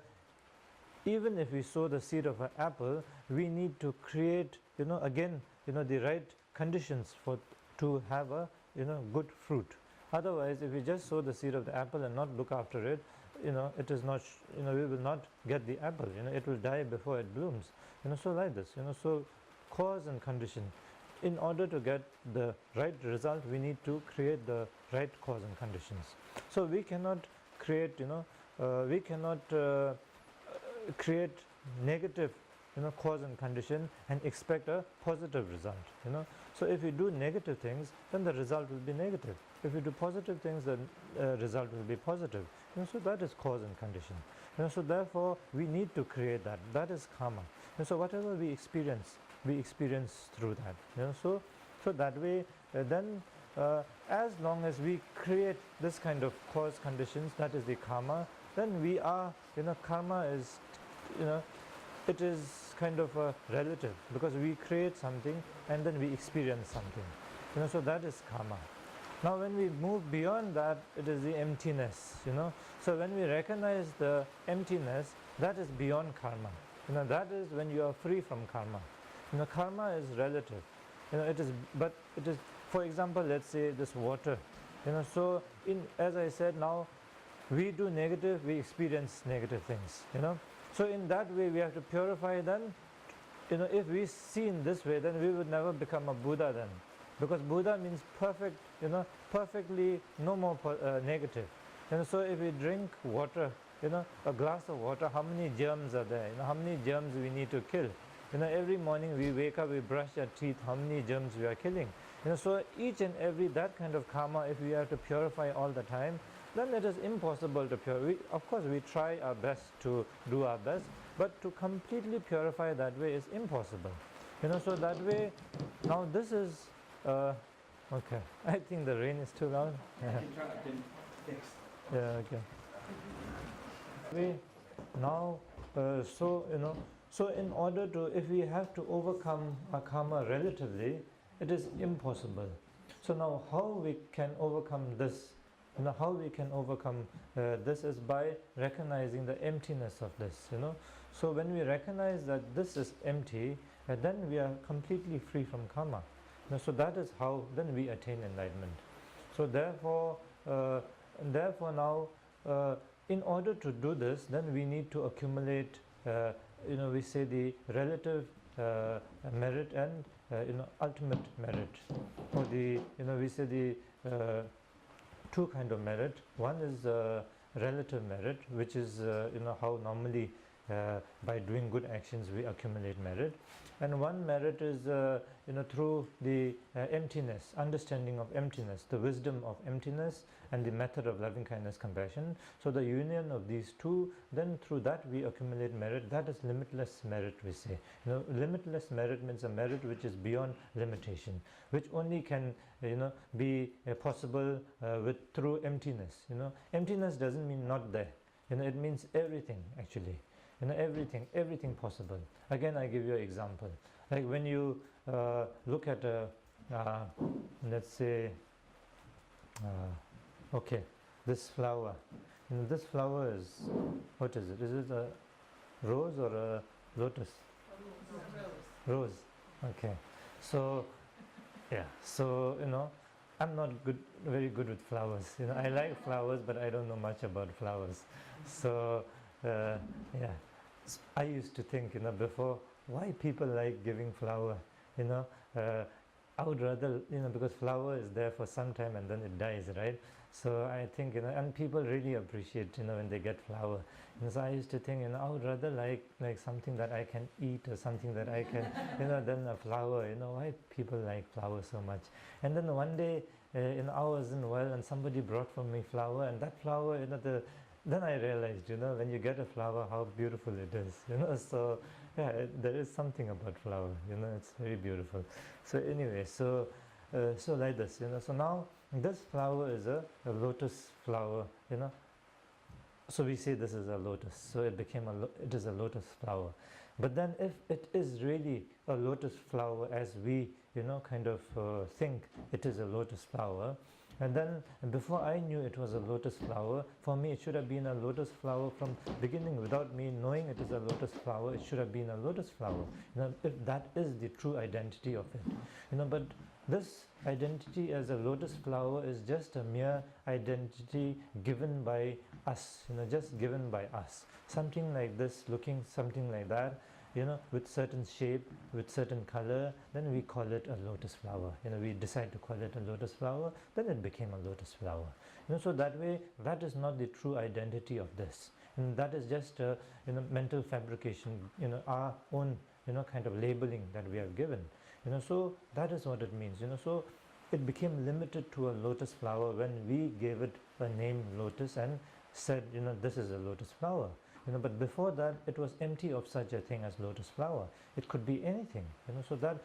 even if we sow the seed of an apple, we need to create again the right conditions to have a good fruit. Otherwise, if we just sow the seed of the apple and not look after it, it is not we will not get the apple. It will die before it blooms. So like this. So cause and condition. In order to get the right result, we need to create the right cause and conditions. So we cannot create create negative cause and condition and expect a positive result. So if we do negative things, then the result will be negative. If we do positive things, then result will be positive. So that is cause and condition. So therefore we need to create that. That is karma. So whatever we experience through that. So that way, then as long as we create this kind of cause conditions, that is the karma, then we are karma is it is kind of a relative, because we create something and then we experience something. So that is karma. Now when we move beyond that, it is the emptiness. So when we recognize the emptiness, that is beyond karma. That is when you are free from karma. Karma is relative. It is, but it is, for example, let's say this water. So as I said, now we do negative, we experience negative things. So in that way, we have to purify them. If we see in this way, then we would never become a Buddha then, because Buddha means perfect. Perfectly no more negative. So if we drink water, a glass of water, how many germs are there? How many germs we need to kill? Every morning we wake up, we brush our teeth, how many germs we are killing? So each and every that kind of karma, if we have to purify all the time, then it is impossible to purify. Of course, we try our best to do our best, but to completely purify that way is impossible. So that way, now this is okay. I think the rain is too loud. Yeah. Yeah. Okay. We now so in order to, if we have to overcome our karma relatively, it is impossible. So now how we can overcome this? How we can overcome this is by recognizing the emptiness of this. So when we recognize that this is empty, then we are completely free from karma. So that is how then we attain enlightenment. So therefore now, in order to do this, then we need to accumulate. We say the relative merit and ultimate merit, or the we say the two kind of merit. One is relative merit, which is how normally by doing good actions we accumulate merit. And one merit is through the emptiness, understanding of emptiness, the wisdom of emptiness, and the method of loving kindness compassion. So the union of these two, then through that we accumulate merit. That is limitless merit, we say. Limitless merit means a merit which is beyond limitation, which only can be possible through emptiness. Emptiness doesn't mean not there. It means everything, actually. Everything possible. Again, I give you an example. Like when you look at let's say, okay, this flower. This flower is, what is it? Is it a rose or a lotus? Rose. Okay. So, yeah. So, I'm not very good with flowers. I like flowers, but I don't know much about flowers. So, yeah. I used to think, before, why people like giving flower, I would rather, because flower is there for some time and then it dies, right? So I think, and people really appreciate, when they get flower. So I used to think, I would rather like something that I can eat or something that I can, than a flower. Why people like flower so much? And then one day, I wasn't well and somebody brought for me flower, and that flower, then I realized, when you get a flower, how beautiful it is, so yeah, there is something about flower, it's very beautiful. So anyway, so like this, so now this flower is a lotus flower, so we say this is a lotus, so it is a lotus flower. But then if it is really a lotus flower as we, kind of think it is a lotus flower, and then before I knew it was a lotus flower, for me it should have been a lotus flower from beginning. Without me knowing it is a lotus flower, it should have been a lotus flower. If that is the true identity of it. But this identity as a lotus flower is just a mere identity given by us, just given by us. Something like this, looking something like that, with certain shape, with certain color, then we call it a lotus flower. We decide to call it a lotus flower, then it became a lotus flower. So that way, that is not the true identity of this. And that is just a mental fabrication, our own, kind of labeling that we have given. So that is what it means. So it became limited to a lotus flower when we gave it a name lotus and said, this is a lotus flower. But before that, it was empty of such a thing as lotus flower. It could be anything. So that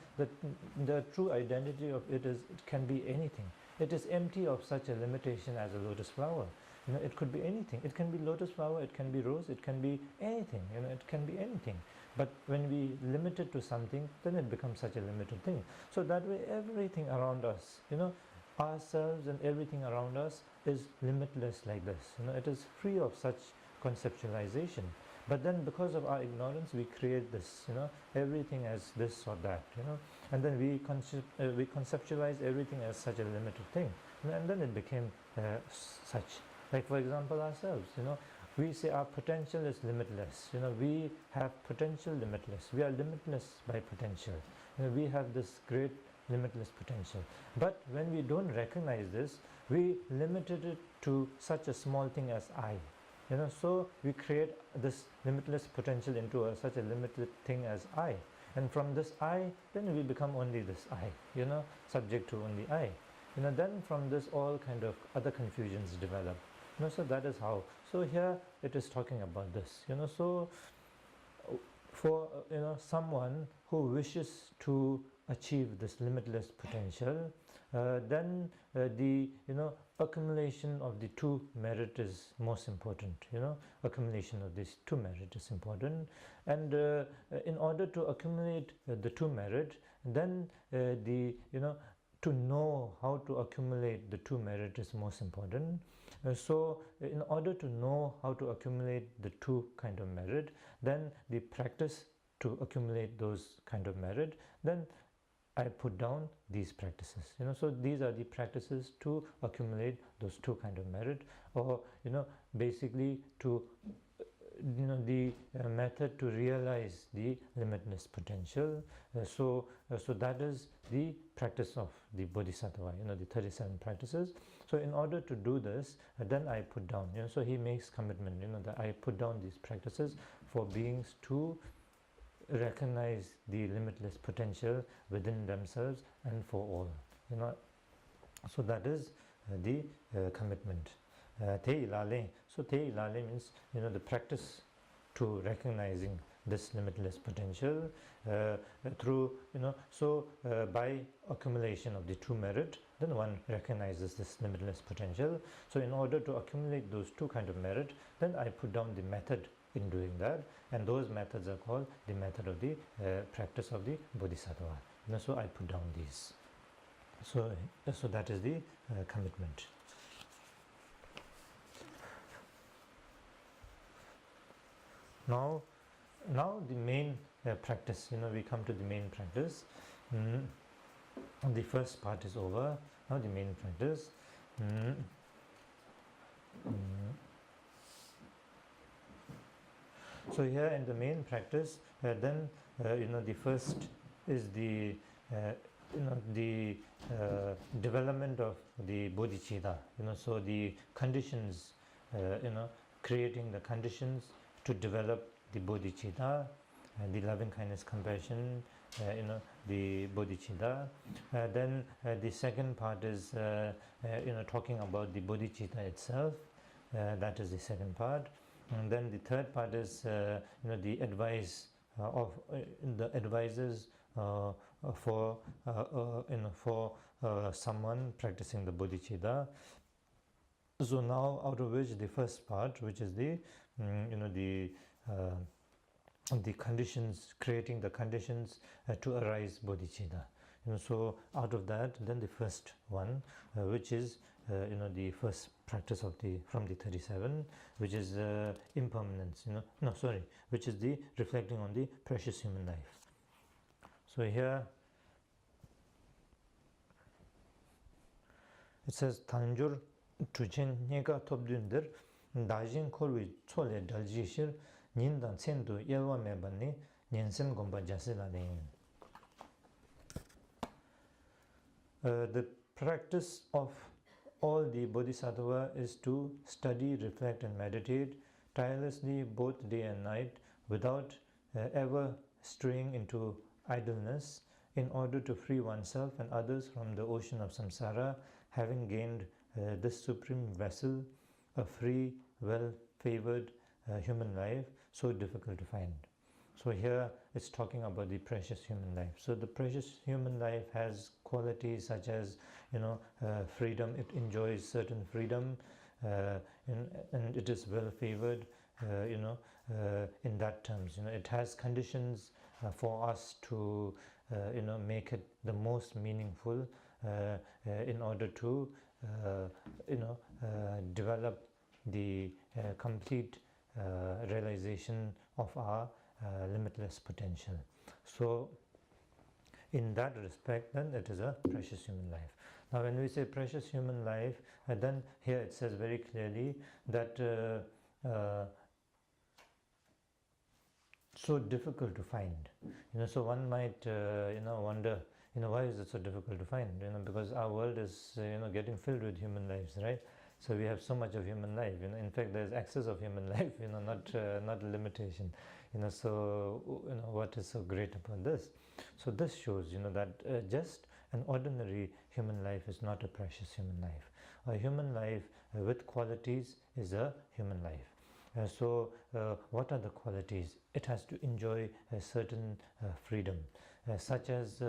the true identity of it is, it can be anything. It is empty of such a limitation as a lotus flower. It could be anything. It can be lotus flower, it can be rose, it can be anything. It can be anything. But when we limit it to something, then it becomes such a limited thing. So that way, everything around us, ourselves and everything around us is limitless like this. It is free of such conceptualization. But then because of our ignorance, we create this, everything as this or that, and then we conceptualize everything as such a limited thing, and then it became such. Like for example, ourselves, we say our potential is limitless. We have potential limitless. We are limitless by potential. We have this great limitless potential. But when we don't recognize this, we limited it to such a small thing as I. So we create this limitless potential into such a limited thing as I. And from this I, then we become only this I, subject to only I. Then from this all kind of other confusions develop. So that is how. So here it is talking about this. So for someone who wishes to achieve this limitless potential, then the accumulation of the two merit is most important. Accumulation of these two merit is important, and in order to accumulate the two merit, then to know how to accumulate the two merit is most important. So in order to know how to accumulate the two kind of merit, then the practice to accumulate those kind of merit, then I put down these practices. So these are the practices to accumulate those two kind of merit, or basically to the method to realize the limitless potential. So that is the practice of the Bodhisattva, the 37 practices. So in order to do this, then I put down, so he makes commitment, that I put down these practices for beings to recognize the limitless potential within themselves and for all, so that is the commitment. Te ilale. So te ilale means the practice to recognizing this limitless potential through by accumulation of the true merit, then one recognizes this limitless potential. So in order to accumulate those two kind of merit, then I put down the method in doing that, and those methods are called the method of the practice of the Bodhisattva. So I put down these. So that is the commitment. Now the main practice, we come to the main practice. The first part is over. Now the main practice. So here in the main practice, then the first is the development of the bodhicitta. So the conditions, creating the conditions to develop the bodhicitta, the loving kindness, compassion, the bodhicitta. Then the second part is talking about the bodhicitta itself. That is the second part. And then the third part is the advice of the advisors for someone practicing the bodhicitta. So now, out of which the first part, which is the conditions, creating the conditions to arise bodhicitta. So out of that, then the first one, which is the first practice of from the 37, which is impermanence. Which is the reflecting on the precious human life. So here it says Tanjur Tuchen Nega Tobdunder Dajin Korwi Chole Daljishir Nindan Sendu Yelwa Mebani Ninsem Gomba Jasiladin. The practice of all the Bodhisattva is to study, reflect and meditate tirelessly both day and night without ever straying into idleness, in order to free oneself and others from the ocean of samsara, having gained this supreme vessel, a free, well-favored human life, so difficult to find. So here it's talking about the precious human life. So the precious human life has qualities such as freedom. It enjoys certain freedom, and it is well favored. In that terms, it has conditions for us to make it the most meaningful in order to develop the complete realization of our limitless potential. So in that respect, then it is a precious human life. Now when we say precious human life, then here it says very clearly that so difficult to find. So one might wonder, why is it so difficult to find? Because our world is getting filled with human lives, right? So we have so much of human life. In fact, there's excess of human life. Not a limitation. So what is so great about this? So this shows, that just an ordinary human life is not a precious human life. A human life with qualities is a human life. So what are the qualities? It has to enjoy a certain freedom, such as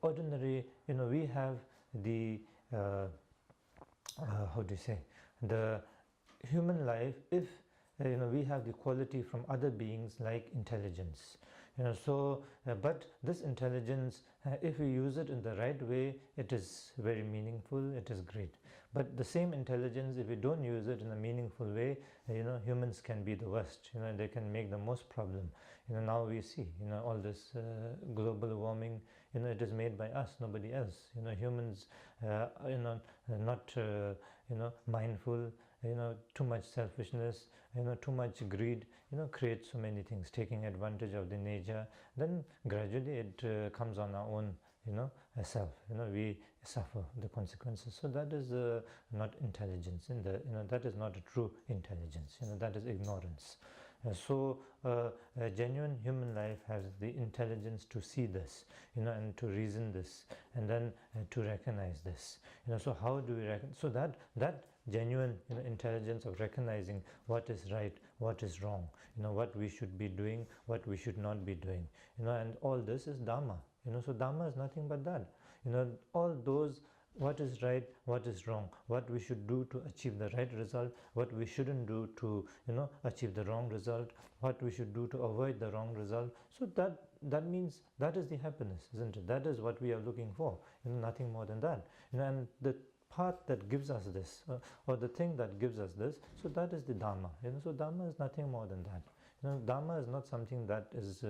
ordinary. We have the how do you say, the human life, if we have the quality from other beings like intelligence, but this intelligence, if we use it in the right way, it is very meaningful, it is great. But the same intelligence, if we don't use it in a meaningful way, humans can be the worst. They can make the most problem. Now we see all this global warming, it is made by us, nobody else. Humans not mindful, too much selfishness, too much greed, creates so many things, taking advantage of the nature. Then gradually it comes on our own, self. We suffer the consequences. So that is not intelligence. That is not a true intelligence. That is ignorance. So a genuine human life has the intelligence to see this, and to reason this, and then to recognize this. So how do we recognize? So that genuine intelligence of recognizing what is right, what is wrong, what we should be doing, what we should not be doing, and all this is Dharma. So Dharma is nothing but that. All those, what is right, what is wrong, what we should do to achieve the right result, what we shouldn't do to achieve the wrong result, what we should do to avoid the wrong result. So that means that is the happiness, isn't it? That is what we are looking for, nothing more than that. And the path that gives us this, or the thing that gives us this, so that is the Dharma. So Dharma is nothing more than that. Dharma is not something that is,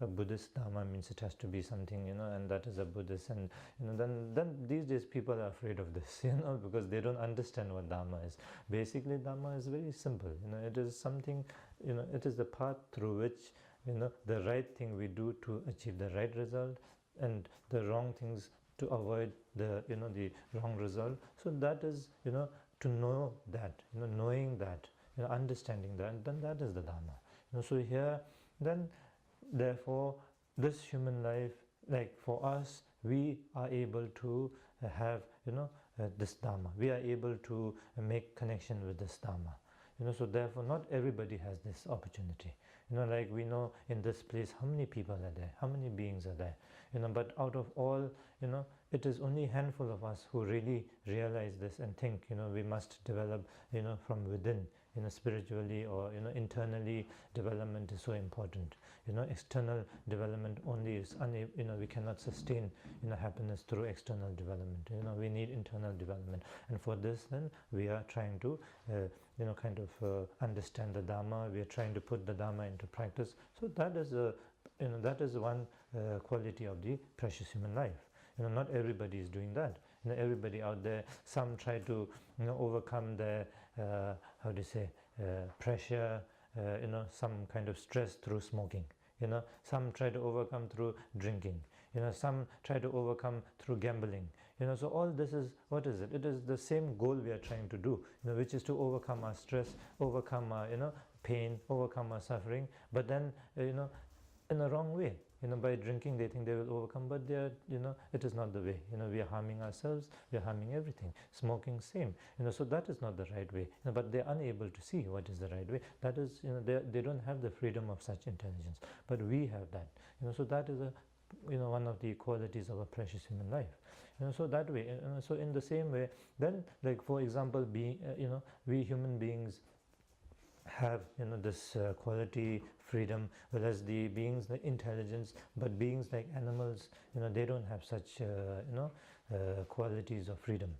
a Buddhist Dharma means it has to be something, and that is a Buddhist, and then these days people are afraid of this, because they don't understand what Dharma is. Basically, Dharma is very simple. It is something, it is the path through which, the right thing we do to achieve the right result, and the wrong things to avoid the, the wrong result. So that is, to know that, knowing that, understanding that, then that is the Dharma. So here, then, therefore, this human life, like for us, we are able to have, this Dharma. We are able to make connection with this Dharma. So therefore, not everybody has this opportunity. Like we know in this place, how many people are there, how many beings are there. But out of all, it is only a handful of us who really realize this and think, we must develop, from within. Spiritually or internally, development is so important. External development only is unable. We cannot sustain happiness through external development. We need internal development, and for this, then we are trying to kind of understand the Dharma. We are trying to put the Dharma into practice. So that is that is one quality of the precious human life. Not everybody is doing that. Everybody out there, some try to overcome their pressure, some kind of stress through smoking. Some try to overcome through drinking. Some try to overcome through gambling. So all this is, what is it? It is the same goal we are trying to do, which is to overcome our stress, overcome our pain, overcome our suffering. But then in a wrong way. By drinking they think they will overcome, but they are, it is not the way. We are harming ourselves, we are harming everything. Smoking, same. So that is not the right way. But they are unable to see what is the right way. That is, they don't have the freedom of such intelligence. But we have that. So that is one of the qualities of a precious human life. So that way. So in the same way, then, like for example, we human beings have this quality, freedom, whereas the beings, the intelligence, but beings like animals, they don't have such qualities of freedom.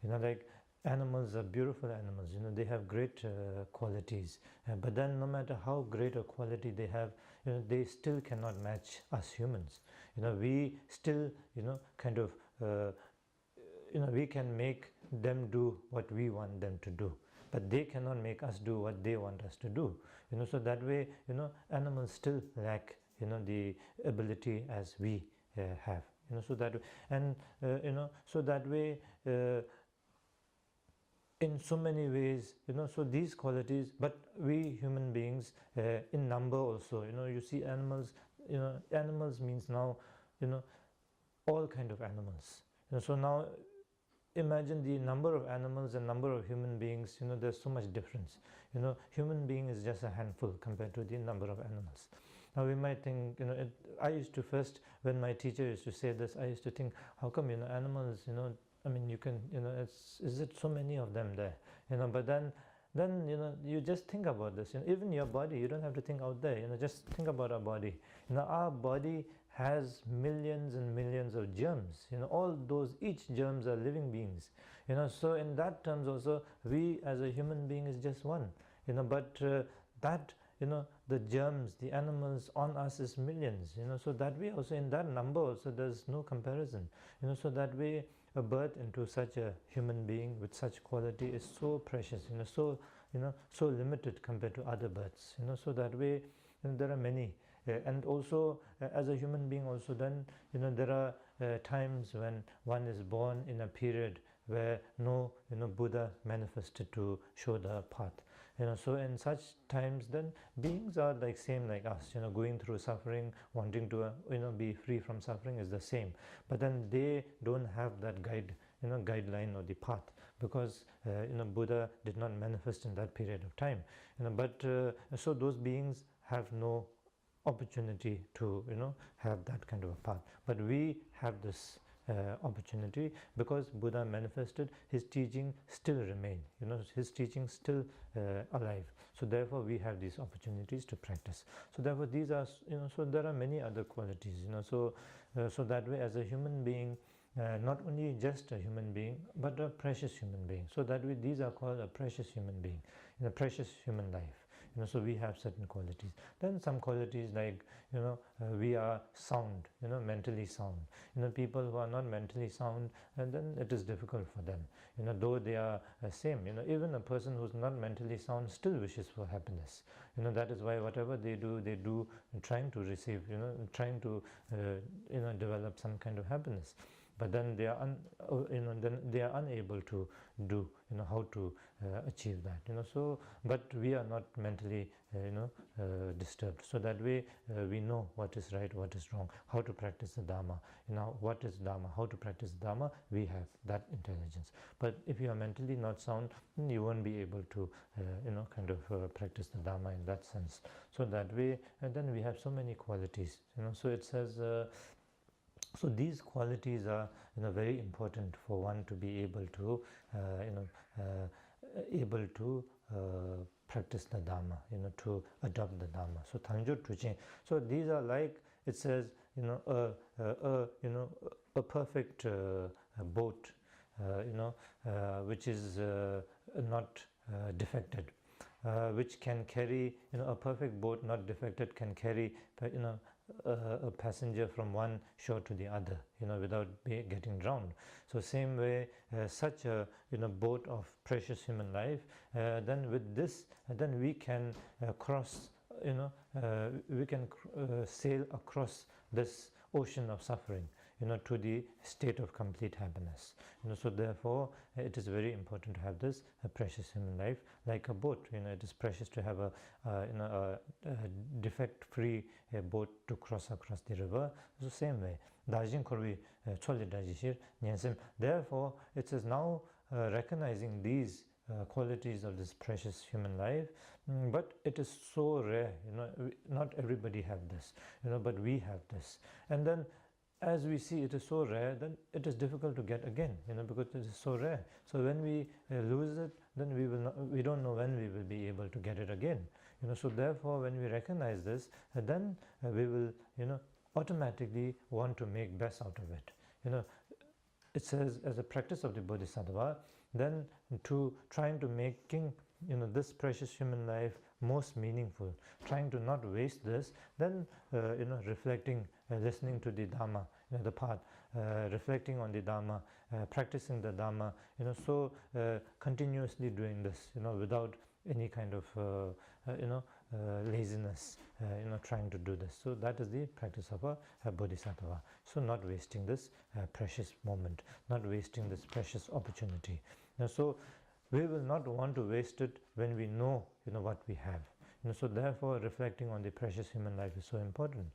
Like animals are beautiful animals, they have great qualities, but then no matter how great a quality they have, they still cannot match us humans. We still kind of we can make them do what we want them to do, but they cannot make us do what they want us to do. So that way, animals still lack, the ability as we have. So that way, and so that way, in so many ways, so these qualities. But we human beings, in number also, you see animals. Animals means now, all kind of animals. So now, imagine the number of animals and number of human beings. There's so much difference. Human being is just a handful compared to the number of animals. Now we might think, I used to first, when my teacher used to say this, I used to think, how come animals, I mean, you can, is it so many of them there? But then you just think about this. Even your body, you don't have to think out there. Just think about our body. Our body has millions and millions of germs. All those, each germs are living beings. So in that terms also, we as a human being is just one. But that the germs, the animals on us is millions, so that way also, in that number also, there's no comparison, so that way a birth into such a human being with such quality is so precious, so so limited compared to other births, so that way there are many. And also as a human being also, then there are times when one is born in a period where no Buddha manifested to show the path, so in such times then beings are like same like us, going through suffering, wanting to be free from suffering is the same, but then they don't have that guideline or the path, because Buddha did not manifest in that period of time, but so those beings have no opportunity to have that kind of a path, but we have this opportunity, because Buddha manifested, his teaching still remain, his teaching still alive, so therefore we have these opportunities to practice. So therefore these are so there are many other qualities, so that way as a human being, not only just a human being but a precious human being, so that way these are called a precious human being, a precious human life, so we have certain qualities. Then some qualities like we are sound, mentally sound, people who are not mentally sound, and then it is difficult for them, though they are same, even a person who's not mentally sound still wishes for happiness, that is why whatever they do trying to receive, trying to develop some kind of happiness, but then they are then they are unable to do how to achieve that, so but we are not mentally disturbed, so that way we know what is right, what is wrong, how to practice the Dharma, what is Dharma, how to practice the Dharma, we have that intelligence. But if you are mentally not sound, you won't be able to kind of practice the Dharma in that sense. So that way, and then we have so many qualities, so it says so these qualities are very important for one to be able to practice the Dharma, to adopt the Dharma. So Tangjur Tuching. So these are like it says, a perfect boat, which is not defected, which can carry, a perfect boat not defected can carry, a passenger from one shore to the other, without getting drowned. So same way, such a boat of precious human life, then with this, then we can cross, we can sail across this ocean of suffering, to the state of complete happiness. So therefore, it is very important to have this precious human life like a boat. It is precious to have a defect-free boat to cross across the river. So same way, therefore, it is now recognizing these qualities of this precious human life, but it is so rare, not everybody have this, but we have this, and then as we see it is so rare, then it is difficult to get again, because it is so rare. So when we lose it, then we don't know when we will be able to get it again, so therefore when we recognize this, then we will automatically want to make best out of it. It says as a practice of the Bodhisattva, then to trying to making this precious human life most meaningful, trying to not waste this, then reflecting, listening to the Dhamma, the path, reflecting on the Dhamma, practicing the Dhamma, so continuously doing this, without any kind of laziness, trying to do this. So that is the practice of a Bodhisattva. So not wasting this precious moment, not wasting this precious opportunity. So we will not want to waste it when we know what we have. So therefore reflecting on the precious human life is so important,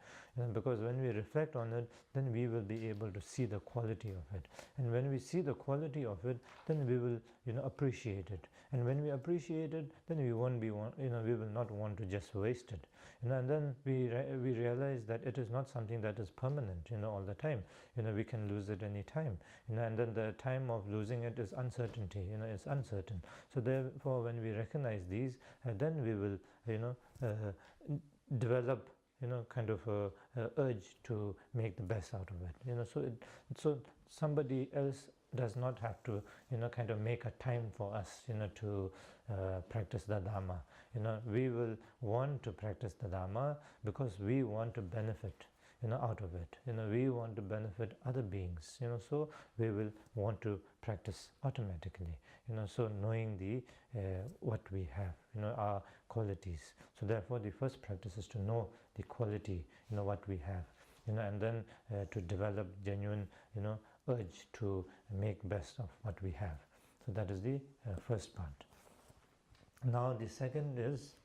because when we reflect on it, then we will be able to see the quality of it, and when we see the quality of it, then we will appreciate it, and when we appreciate it, then we won't be we will not want to just waste it, and then we realize that it is not something that is permanent all the time. We can lose it any time, and then the time of losing it is uncertainty, it's uncertain. So therefore when we recognize these, then we will develop kind of a urge to make the best out of it. So somebody else does not have to, kind of make a time for us, to practice the Dhamma. We will want to practice the Dhamma because we want to benefit, out of it. We want to benefit other beings, so we will want to practice automatically, so knowing the what we have, our qualities. So therefore the first practice is to know the quality, what we have, and then to develop genuine, urge to make best of what we have. So that is the first part. Now the second is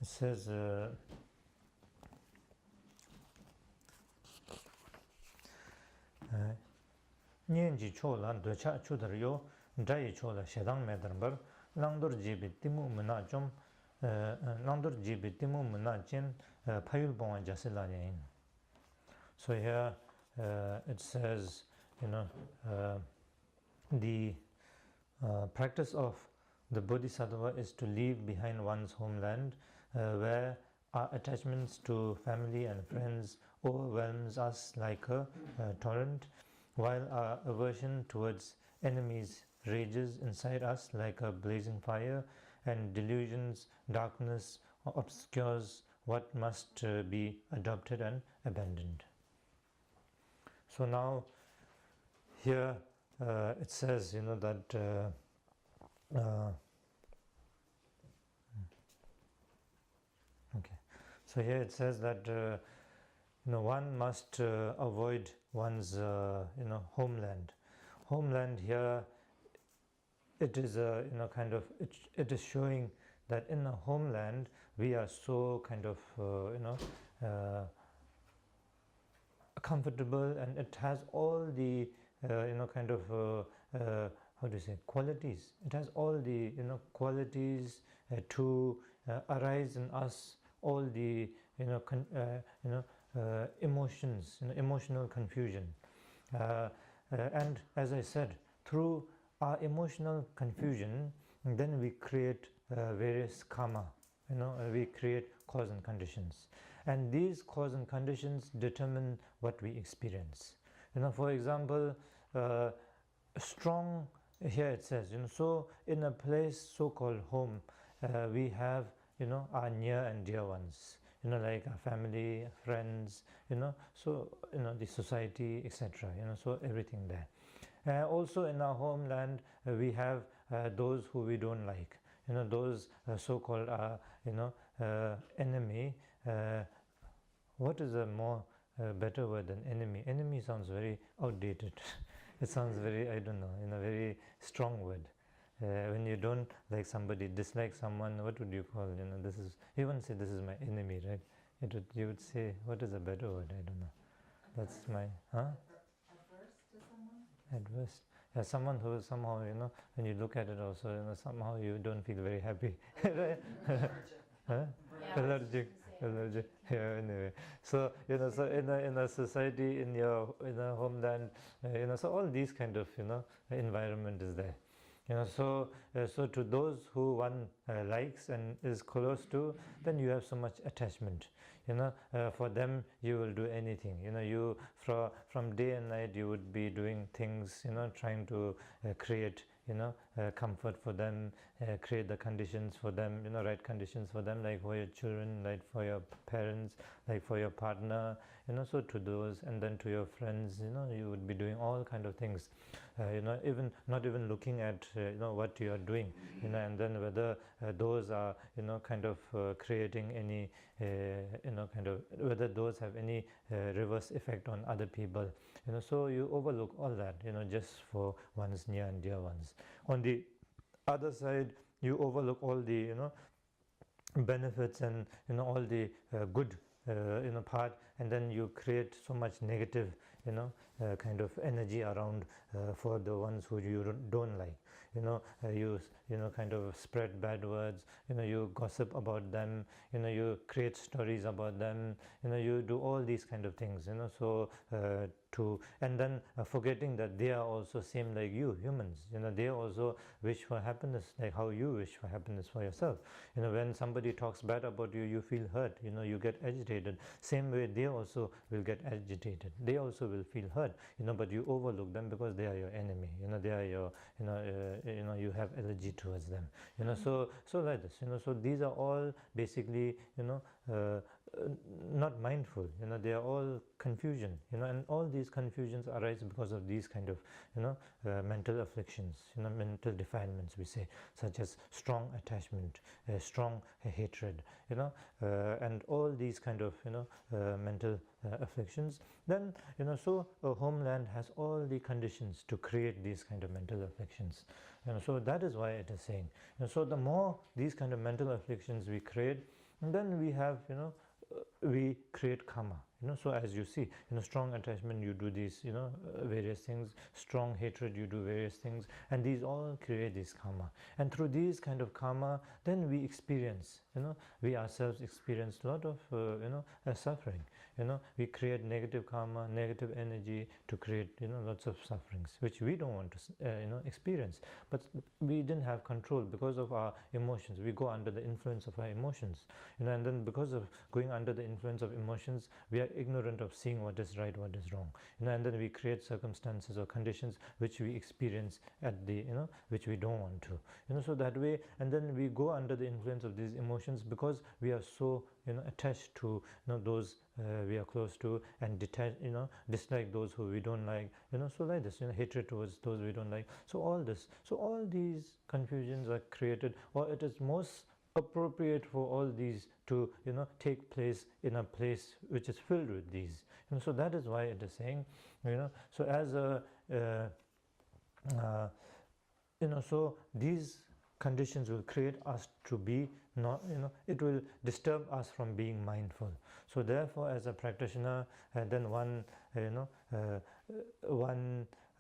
it says Nyenji chola docha chudaryo dai chola shedang medarbar langdur jibi timu muna chom langdur jibi timu muna chen payul bonga jasila yin. So here it says, the practice of the Bodhisattva is to leave behind one's homeland, where our attachments to family and friends overwhelms us like a torrent, while our aversion towards enemies rages inside us like a blazing fire, and delusions, darkness obscures what must be adopted and abandoned. So now here it says, that okay. So here it says that one must avoid one's homeland. Homeland here, it is kind of it is showing that in the homeland we are so kind of comfortable, and it has all the kind of how do you say, qualities. It has all the qualities to arise in us, all the emotions, emotional confusion, and as I said, through our emotional confusion, then we create various karma. We create cause and conditions, and these cause and conditions determine what we experience. For example, strong, here it says, so in a place so-called home, we have, our near and dear ones, like our family, friends, so, the society, etc., so everything there. Also in our homeland, we have those who we don't like, those so-called enemy. What is a more better word than enemy? Enemy sounds very outdated. It sounds very, I don't know, very strong word. When you don't like somebody, dislike someone, what would you call? This is, you wouldn't say this is my enemy, right? You would say, what is a better word? I don't know. That's my, huh? Adverse to someone? Adverse. Yeah, someone who is somehow, when you look at it also, somehow you don't feel very happy. Right? Huh? Allergic. Yeah, anyway. So, so in a society, in a homeland, so all these kind of, environment is there. So to those who one likes and is close to, then you have so much attachment. For them you will do anything. You from day and night you would be doing things. Trying to create comfort for them, create the conditions for them, right conditions for them, like for your children, like for your parents, like for your partner, so to those, and then to your friends, you would be doing all kind of things, even not even looking at what you are doing, and then whether those are kind of creating any kind of, whether those have any reverse effect on other people, so you overlook all that, just for one's near and dear ones. On the other side, you overlook all the benefits and all the good part, and then you create so much negative kind of energy around for the ones who you don't like. you kind of spread bad words, you gossip about them, you create stories about them, you do all these kind of things, so and then forgetting that they are also same like you humans, they also wish for happiness like how you wish for happiness for yourself. When somebody talks bad about you, you feel hurt, you get agitated. Same way they also will get agitated, they also will feel hurt, but you overlook them because they are your enemy, they are your, you have allergy towards them, so like this, so these are all basically not mindful, they are all confusion, and all these confusions arise because of these kind of mental afflictions, mental defilements we say, such as strong attachment, strong hatred, and all these kind of mental afflictions. Then so a homeland has all the conditions to create these kind of mental afflictions, so that is why it is saying, so the more these kind of mental afflictions we create, and then we have we create karma, so as you see, strong attachment, you do these various things, strong hatred, you do various things, and these all create this karma, and through these kind of karma then we experience, we ourselves experience a lot of suffering, we create negative karma, negative energy to create lots of sufferings which we don't want to experience, but we didn't have control because of our emotions. We go under the influence of our emotions, and then because of going under the influence of emotions, we are ignorant of seeing what is right, what is wrong, and then we create circumstances or conditions which we experience at the which we don't want to, so that way, and then we go under the influence of these emotions because we are so attached to those we are close to, and dislike those who we don't like, so like this, hatred towards those we don't like. So all these confusions are created, or it is most appropriate for all these to take place in a place which is filled with these, so that is why it is saying, so as a so these conditions will create us to be not, it will disturb us from being mindful. So therefore, as a practitioner, then one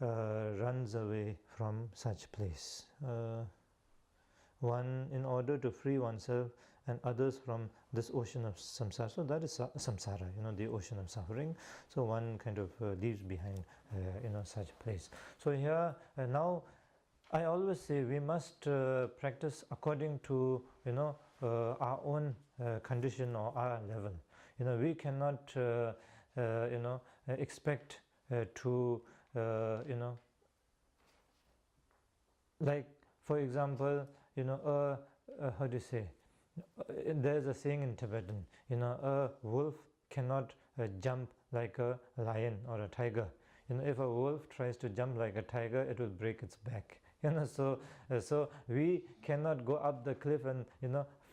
runs away from such place, one, in order to free oneself and others from this ocean of samsara. So that is samsara, the ocean of suffering. So one kind of leaves behind such place. So here now I always say we must practice according to our own condition or our level. We cannot expect to like, for example, how do you say, there's a saying in Tibetan, a wolf cannot jump like a lion or a tiger. If a wolf tries to jump like a tiger, it will break its back. So we cannot go up the cliff and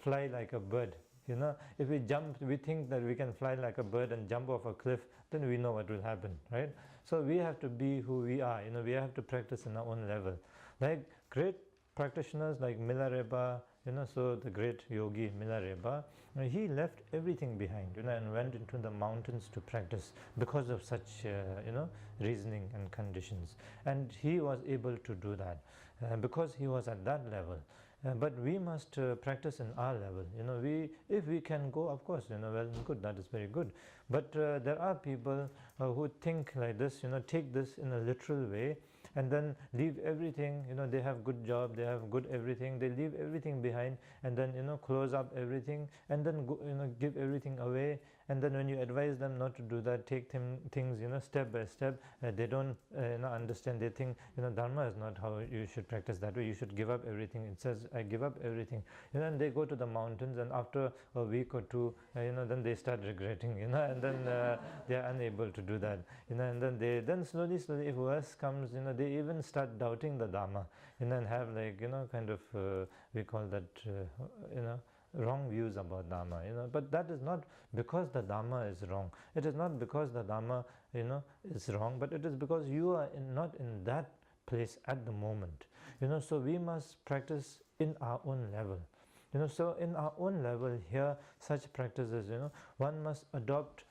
fly like a bird. If we jump, we think that we can fly like a bird and jump off a cliff, then we know what will happen, right? So we have to be who we are. We have to practice in our own level. Like great practitioners like Milarepa, so the great yogi Milarepa, he left everything behind, and went into the mountains to practice because of such, reasoning and conditions. And he was able to do that because he was at that level. But we must practice in our level. If we can go, of course, well and good, that is very good. But there are people who think like this, take this in a literal way, and then leave everything, they have good job, they have good everything, they leave everything behind, and then close up everything, and then go, give everything away. And then when you advise them not to do that, take things step by step, they don't understand. They think dharma is not how you should practice that way. You should give up everything. It says I give up everything, and they go to the mountains, and after a week or two, then they start regretting, and then they are unable to do that, and then slowly if worse comes, they even start doubting the dharma, and have like kind of we call that wrong views about dharma, but that is not because the dharma is wrong. It is not because the dharma is wrong, but it is because you are not in that place at the moment. So we must practice in our own level. So in our own level here, such practices, one must adopt,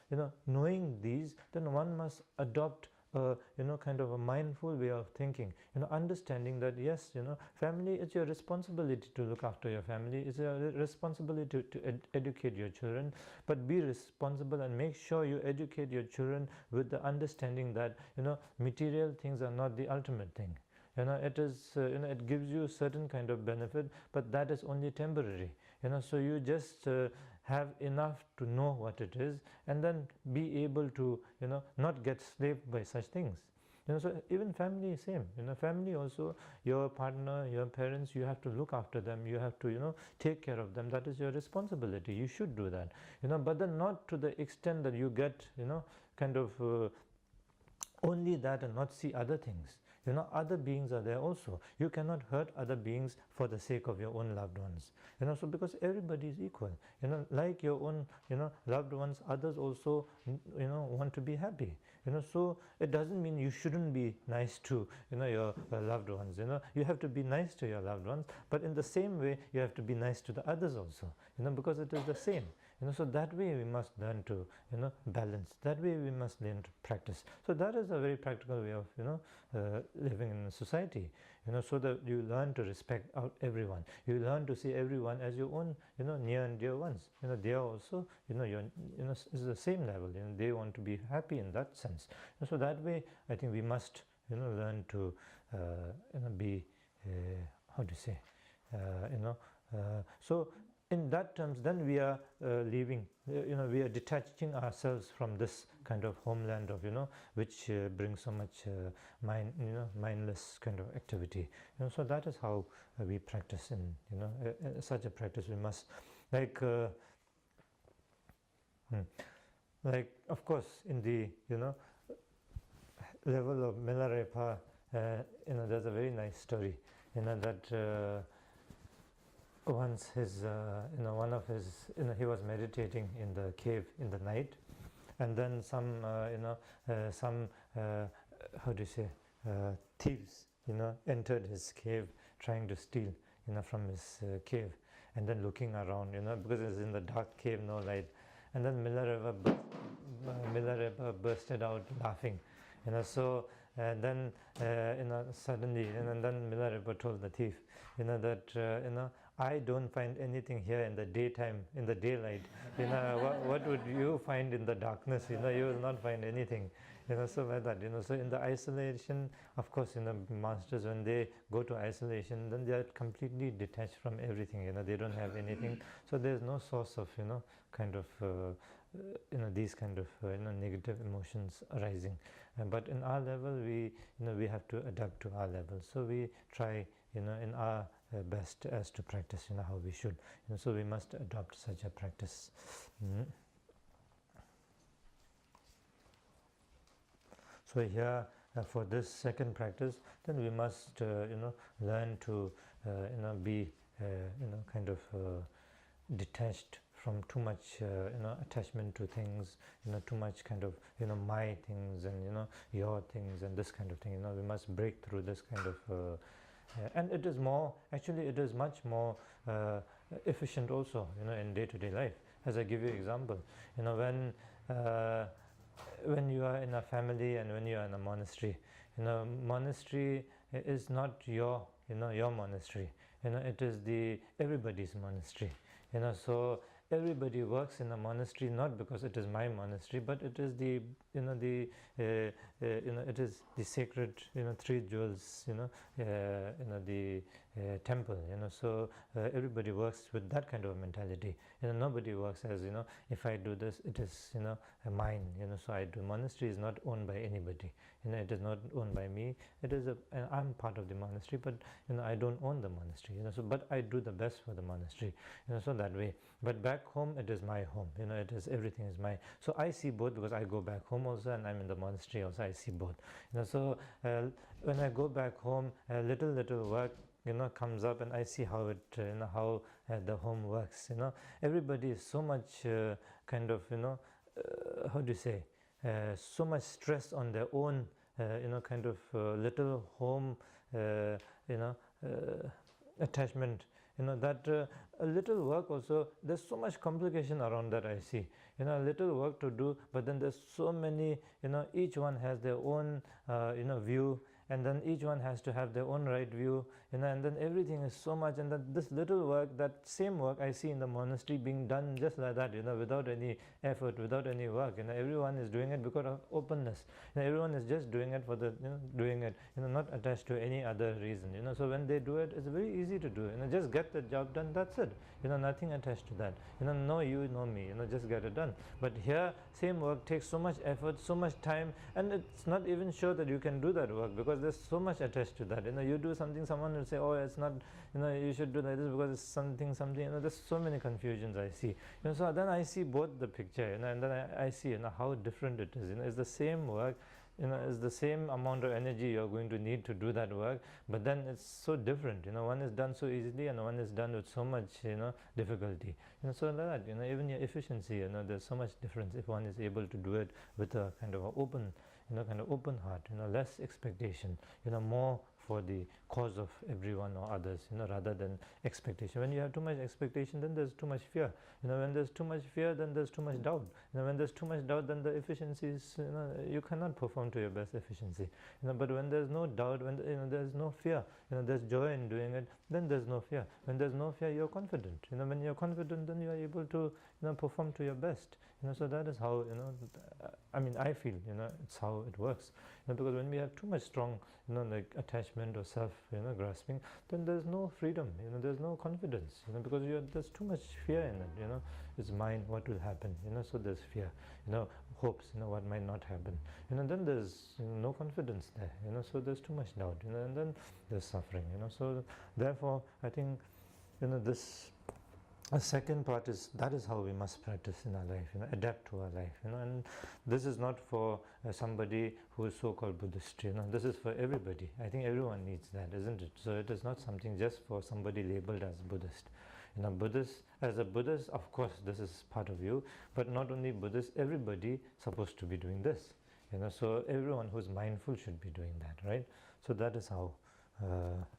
knowing these, then one must adopt kind of a mindful way of thinking, understanding that yes, family, it's your responsibility to look after your family, it's your responsibility to educate your children, but be responsible and make sure you educate your children with the understanding that material things are not the ultimate thing. It is it gives you a certain kind of benefit, but that is only temporary. So you just have enough to know what it is, and then be able to not get slaved by such things. So even family is same. Family also, your partner, your parents, you have to look after them, you have to take care of them. That is your responsibility. You should do that. But then not to the extent that you get kind of only that and not see other things. Other beings are there also. You cannot hurt other beings for the sake of your own loved ones. So because everybody is equal. Like your own loved ones, others also want to be happy. So it doesn't mean you shouldn't be nice to your loved ones. You have to be nice to your loved ones, but in the same way you have to be nice to the others also. Because it is the same. So that way we must learn to balance. That way we must learn to practice. So that is a very practical way of living in society. So that you learn to respect everyone. You learn to see everyone as your own near and dear ones. They are also is the same level. They want to be happy in that sense. So that way I think we must learn to be how to say so in that terms, then we are leaving, we are detaching ourselves from this kind of homeland of, which brings so much mindless kind of activity. So that is how we practice in, such a practice. We must, like of course, in the, level of Milarepa, there's a very nice story, that. Once his one of his he was meditating in the cave in the night, and then some how do you say thieves entered his cave trying to steal from his cave, and then looking around because it's in the dark cave, no light, and then Milarepa bursted out laughing, so then suddenly and then Milarepa told the thief that I don't find anything here in the daytime, in the daylight. What would you find in the darkness? You will not find anything. So like that. So in the isolation, of course, masters, when they go to isolation, then they are completely detached from everything. They don't have anything. So there's no source of kind of these kind of negative emotions arising. But in our level, we we have to adapt to our level. So we try in our best as to practice how we should. So we must adopt such a practice. So here for this second practice, then we must learn to be kind of detached from too much attachment to things, too much kind of my things and your things and this kind of thing. We must break through this kind of and it is more, actually it is much more efficient also in day-to-day life. As I give you an example, when you are in a family and when you are in a monastery, monastery is not your your monastery. It is the everybody's monastery. So everybody works in a monastery not because it is my monastery, but it is the it is the sacred three jewels, the temple. So everybody works with that kind of mentality. Nobody works as if I do this, it is mine. So I do. Monastery is not owned by anybody. It is not owned by me. It is I'm part of the monastery, but I don't own the monastery. So but I do the best for the monastery. So that way. But back home, it is my home. It is, everything is mine. So I see both, because I go back home also and I'm in the monastery also. I see both. So when I go back home, little work comes up, and I see how it how the home works. Everybody is so much kind of how do you say so much stress on their own kind of little home attachment, that a little work also, there's so much complication around that I see. A little work to do, but then there's so many, each one has their own, view, and then each one has to have their own right view, and then everything is so much, and that this little work, that same work I see in the monastery being done just like that, without any effort, without any work. Everyone is doing it because of openness. Everyone is just doing it for the, doing it, not attached to any other reason. So when they do it, it's very easy to do. Just get the job done. That's it. Nothing attached to that. No you, no me. Just get it done. But here, same work takes so much effort, so much time, and it's not even sure that you can do that work because there's so much attached to that. You do something, someone will say, oh, it's not, you should do like this because it's something. There's so many confusions I see. So then I see both the picture, and then I see, how different it is. It's the same work. It's the same amount of energy you're going to need to do that work, but then it's so different. One is done so easily, and one is done with so much, difficulty. So like that, even your efficiency, there's so much difference if one is able to do it with a kind of open, open heart, less expectation, more for the cause of everyone or others, rather than expectation. When you have too much expectation, then there's too much fear. When there's too much fear, then there's too much doubt. When there's too much doubt, then the efficiency is, you cannot perform to your best efficiency. But when there's no doubt, when there's no fear, there's joy in doing it, then there's no fear. When there's no fear, you're confident. When you're confident, then you are able to, perform to your best. So that is how, I feel, it's how it works. Because when we have too much strong, like attachment or self, grasping, then there's no freedom. There's no confidence. Because there's too much fear in it. It's mine. What will happen? So there's fear. Hopes. What might not happen. Then there's no confidence there. So there's too much doubt. And then there's suffering. So therefore, I think, this. A second part is, that is how we must practice in our life, adapt to our life, and this is not for somebody who is so-called Buddhist, this is for everybody. I think everyone needs that, isn't it? So it is not something just for somebody labeled as Buddhist. Buddhist, as a Buddhist, of course, this is part of you, but not only Buddhist, everybody supposed to be doing this, so everyone who's mindful should be doing that, right? So that is how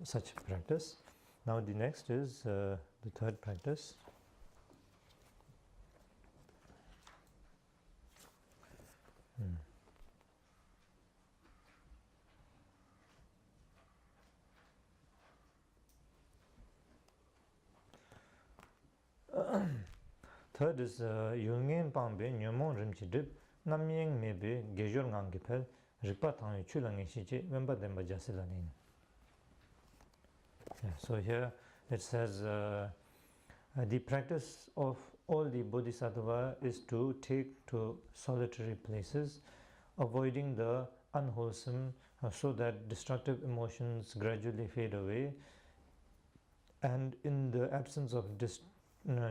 such practice. Now the next is the third practice. Third is Yungen Pambe Nyomon Rimchidip Namyeng Mebe Gejor Ngangipel Rikpa Tangi Chulangi Shichi Memba Demba Jasilanin. So here it says the practice of all the bodhisattva is to take to solitary places, avoiding the unwholesome, so that destructive emotions gradually fade away, and in the absence of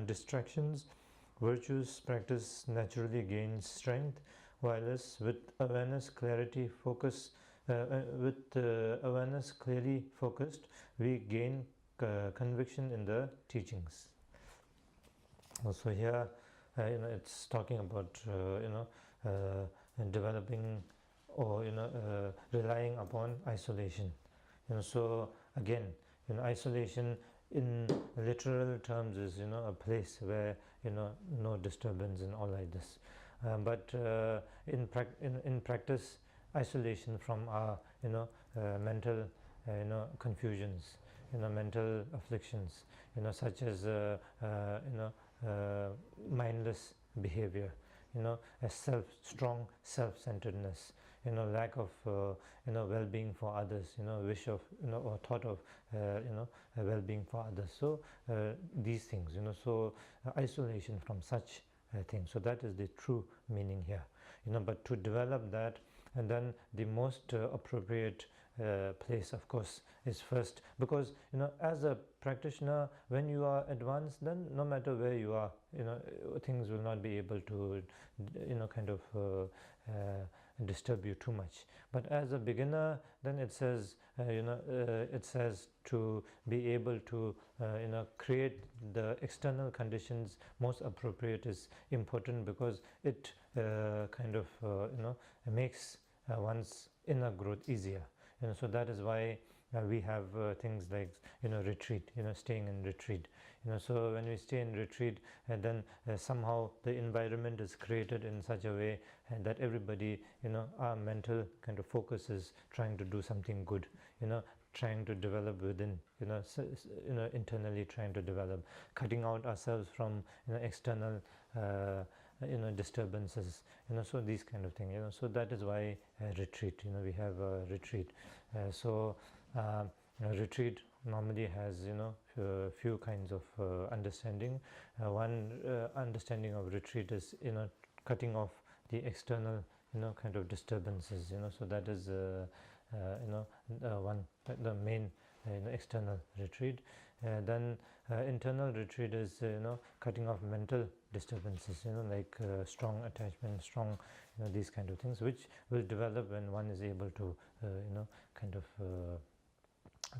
distractions, virtuous practice naturally gains strength, while with awareness, clarity, focus, awareness clearly focused, we gain conviction in the teachings. Also here, it's talking about developing or relying upon isolation. So again, isolation in literal terms is a place where no disturbance and all like this. But in practice, isolation from our mental confusions, mental afflictions, such as mindless behavior, a strong self-centeredness, lack of well-being for others, wish of or thought of well-being for others. So these things, so isolation from such things. So that is the true meaning here, but to develop that, and then the most appropriate place, of course, is first, because as a practitioner, when you are advanced, then no matter where you are, things will not be able to kind of disturb you too much. But as a beginner, then it says it says to be able to create the external conditions most appropriate is important, because it kind of makes one's inner growth easier. So that is why we have things like retreat, staying in retreat. So when we stay in retreat, and then somehow the environment is created in such a way that everybody, our mental kind of focus is trying to do something good, trying to develop within, internally trying to develop, cutting out ourselves from external disturbances, so these kind of things, so that is why retreat, we have a retreat. So retreat normally has a few kinds of understanding. One understanding of retreat is cutting off the external kind of disturbances, so that is one, the main external retreat. Then internal retreat is cutting off mental disturbances, like strong attachment, strong these kind of things, which will develop when one is able to kind of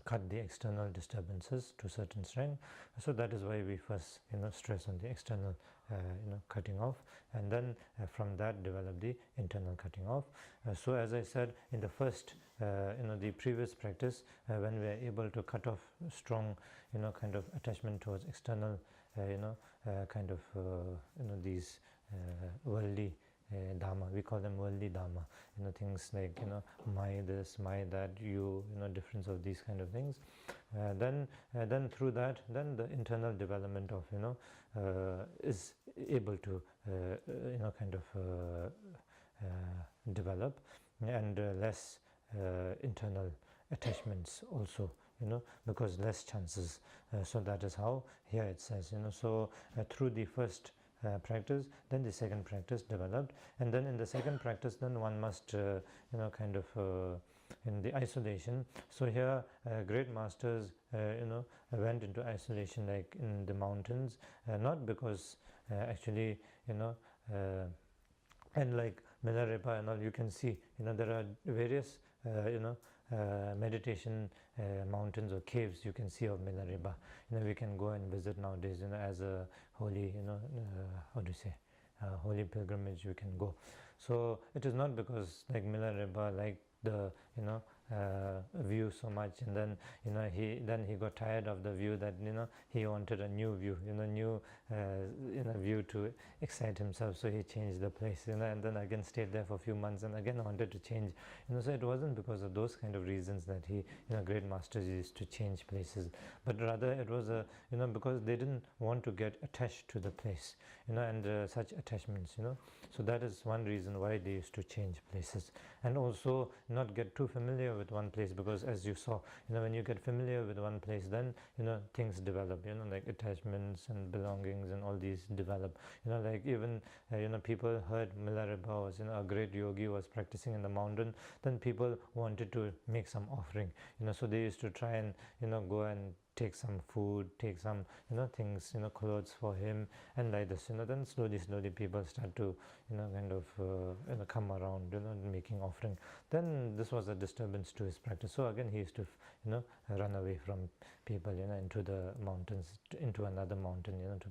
cut the external disturbances to a certain strength. So that is why we first stress on the external cutting off, and then from that develop the internal cutting off. So as I said in the first the previous practice, when we are able to cut off strong kind of attachment towards external kind of these worldly dharma, we call them worldly dharma, things like my this, my that, you, difference of these kind of things. Then through that, then the internal development of is able to kind of develop, and less internal attachments also, because less chances. So that is how here it says, so through the first practice, then the second practice developed, and then in the second practice, then one must kind of in the isolation. So here great masters went into isolation, like in the mountains, not because actually and like Milarepa and all, you can see there are various meditation mountains or caves you can see of Milarepa. We can go and visit nowadays, as a holy, how do you say, holy pilgrimage we can go. So it is not because like Milarepa like the view so much, and then he got tired of the view, that he wanted a new view, new view to excite himself, so he changed the place, and then again stayed there for a few months, and again wanted to change, so it wasn't because of those kind of reasons that he great masters used to change places, but rather it was because they didn't want to get attached to the place, and such attachments, so that is one reason why they used to change places, and also not get too familiar with one place, because as you saw, when you get familiar with one place, then things develop, like attachments and belongings and all these develop, like even people heard Milarepa was a great yogi, was practicing in the mountain, then people wanted to make some offering, so they used to try and go and take some food, take some things, clothes for him, and like this, then slowly people start to kind of come around, making offering. Then this was a disturbance to his practice, so again he used to run away from people, into the mountains, into another mountain, to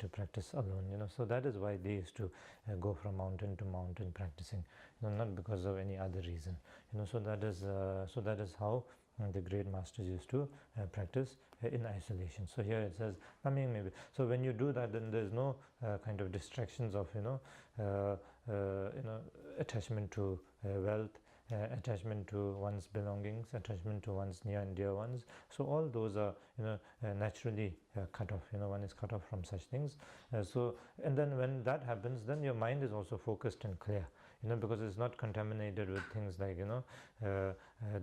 practice alone, so that is why they used to go from mountain to mountain practicing, not because of any other reason, so that is how the great masters used to practice in isolation. So here it says, maybe. So when you do that, then there's no kind of distractions of attachment to wealth, attachment to one's belongings, attachment to one's near and dear ones. So all those are naturally cut off. One is cut off from such things. So and then when that happens, then your mind is also focused and clear. Because it's not contaminated with things like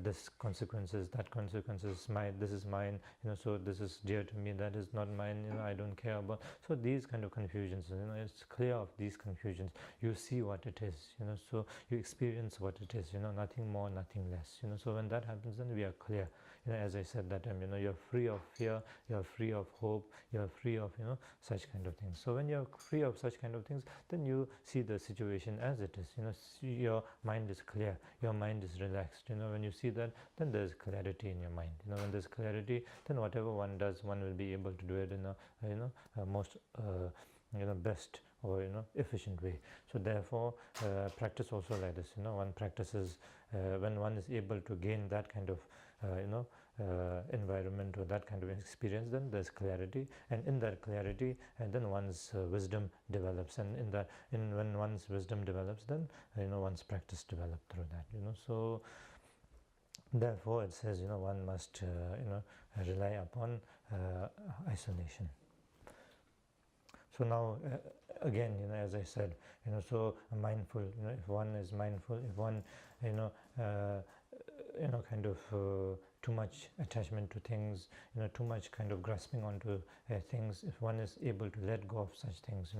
this consequences, that consequences, this is mine, so this is dear to me, that is not mine, I don't care about. So these kind of confusions, it's clear of these confusions. You see what it is, so you experience what it is, nothing more, nothing less, so when that happens, then we are clear. As I said that time, you're free of fear, you're free of hope, you're free of such kind of things. So when you're free of such kind of things, then you see the situation as it is. Your mind is clear, your mind is relaxed. When you see that, then there's clarity in your mind. When there's clarity, then whatever one does, one will be able to do it in a most best or efficient way. So therefore practice also like this. One practices when one is able to gain that kind of environment or that kind of experience, then there's clarity, and in that clarity, and then one's wisdom develops, and when one's wisdom develops, then one's practice develops through that. So therefore, it says one must rely upon isolation. So now again, as I said, so mindful. If one is mindful, if one kind of too much attachment to things, too much kind of grasping onto things, if one is able to let go of such things,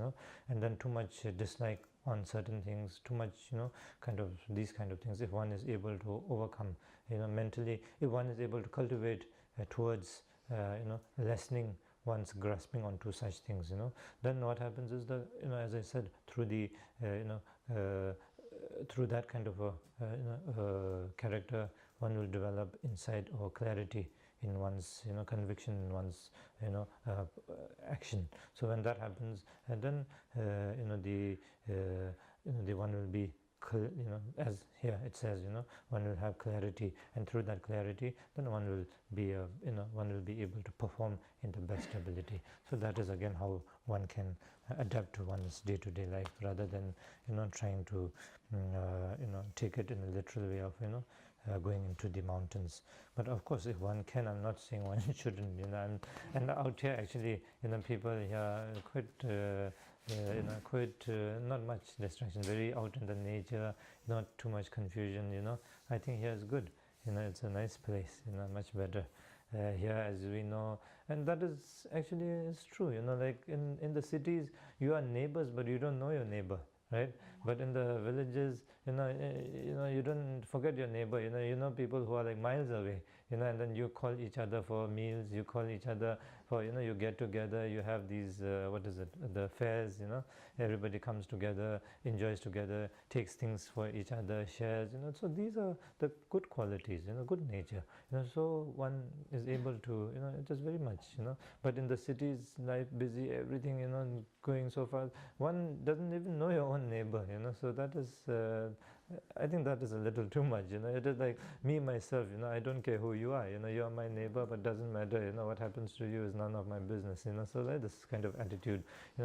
and then too much dislike on certain things, too much kind of these kind of things, if one is able to overcome mentally, if one is able to cultivate towards lessening one's grasping onto such things, then what happens is that as I said, through the through that kind of a character, one will develop insight or clarity in one's conviction, in one's action. So when that happens, and then the one will be as here it says, one will have clarity, and through that clarity, then one will be one will be able to perform in the best ability. So that is again how one can adapt to one's day-to-day life, rather than trying to take it in a literal way of going into the mountains. But of course, if one can, I'm not saying one shouldn't, and out here actually, people here quite quite not much distraction, very out in the nature, not too much confusion. I think here is good. It's a nice place, much better here, as we know, and that is actually is true. Like in the cities, you are neighbors, but you don't know your neighbor, right? But in the villages, you don't forget your neighbor. People who are like miles away, and then you call each other for meals, you call each other for you get together, you have these what is it, the fairs, everybody comes together, enjoys together, takes things for each other, shares, so these are the good qualities, good nature, so one is able to, it is very much, but in the cities, life busy, everything, going so fast, one doesn't even know your own neighbor, so that is I think that is a little too much. It is like me myself. I don't care who you are. You are my neighbor, but doesn't matter. What happens to you is none of my business. So that is kind of attitude.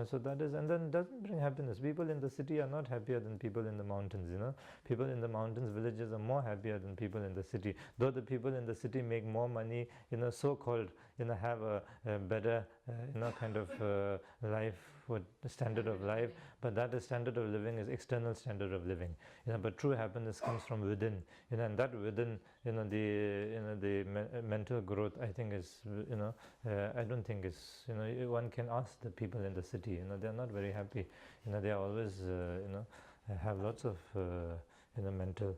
So that is, and then doesn't bring happiness. People in the city are not happier than people in the mountains. People in the mountains, villages are more happier than people in the city. Though the people in the city make more money, so-called, have a better, kind of life, what the standard of life, but that is standard of living is external standard of living, but true happiness comes from within, and that within, the mental growth, I think is, I don't think is, one can ask the people in the city, they're not very happy, they are always, have lots of, mental,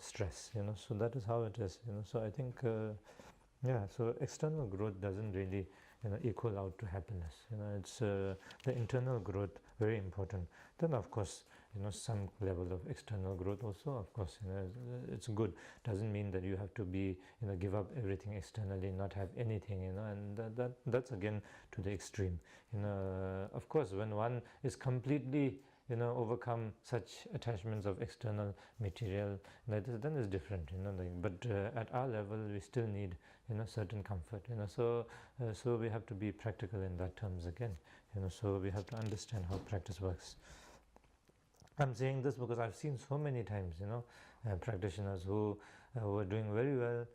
stress, so that is how it is, so I think, yeah, so external growth doesn't really equal out to happiness. It's the internal growth very important. Then of course, some level of external growth also, of course, it's good. Doesn't mean that you have to be, give up everything externally, not have anything, and that's again to the extreme. Of course, when one is completely overcome such attachments of external material, then is different, but at our level we still need certain comfort, so we have to be practical in that terms again, so we have to understand how practice works. I'm saying this because I've seen so many times practitioners who were doing very well,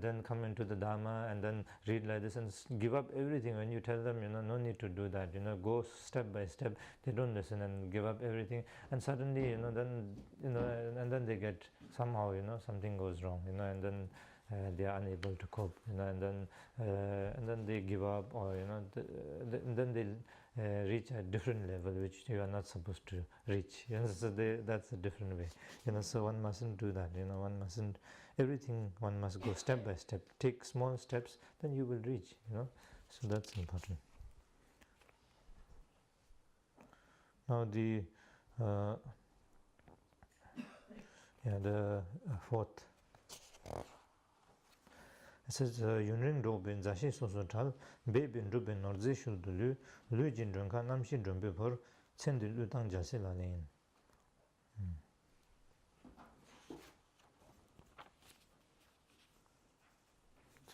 then come into the Dharma and then read like this and give up everything. When you tell them, no need to do that, go step by step, they don't listen and give up everything, and suddenly, then, and then they get somehow, something goes wrong, and then they are unable to cope, and then they give up, or then they reach a different level which you are not supposed to reach. So that's a different way. So one mustn't do that. One mustn't. Everything one must go step by step. Take small steps, then you will reach. So that's important. Now the fourth. It says Yunrin Robin Zashi Sosotal, Baby Rubin Norzeshu Dulu, Lujin Drunka Namshi Drumbipur, Sendi Lutang Jasilane.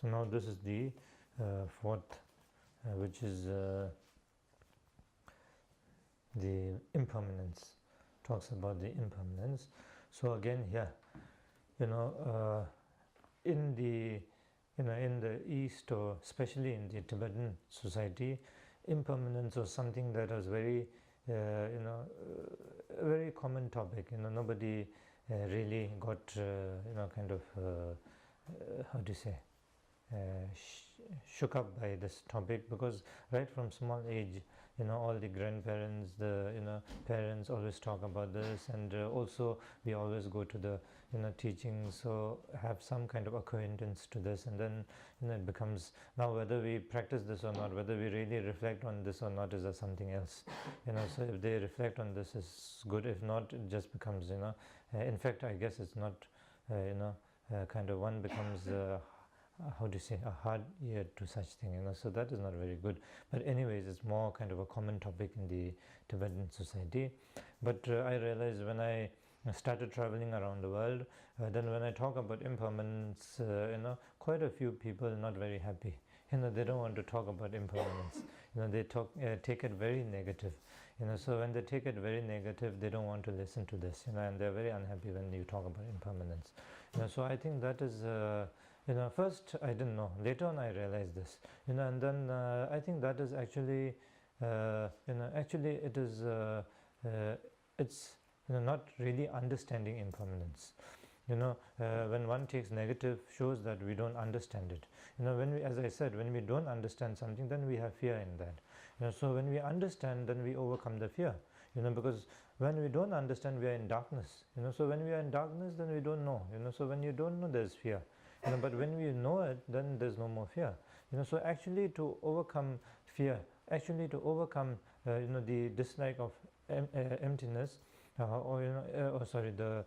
So now this is the fourth, which is the impermanence. Talks about the impermanence. So again here, in the in the East, or especially in the Tibetan society, impermanence was something that was very a very common topic. Nobody really got kind of how do you say, shook up by this topic, because right from small age, all the grandparents, the parents always talk about this, and also we always go to the teachings, so have some kind of acquaintance to this, and then it becomes, now whether we practice this or not, whether we really reflect on this or not, is something else. So if they reflect on this, is good. If not, it just becomes in fact, I guess it's not kind of, one becomes how do you say, a hard ear to such thing, so that is not very good. But anyways, it's more kind of a common topic in the Tibetan society. But I realized when I started traveling around the world, then when I talk about impermanence, quite a few people are not very happy. They don't want to talk about impermanence. They take it very negative. So when they take it very negative, they don't want to listen to this. And they're very unhappy when you talk about impermanence. So I think that is first I didn't know. Later on I realized this. And then I think that is actually actually it is it's not really understanding impermanence. When one takes negative, shows that we don't understand it. When we, as I said, when we don't understand something, then we have fear in that. So when we understand, then we overcome the fear. Because when we don't understand, we are in darkness. So when we are in darkness, then we don't know. So when you don't know, there's fear. But when we know it, then there's no more fear. So actually, to overcome fear, actually to overcome the dislike of emptiness, the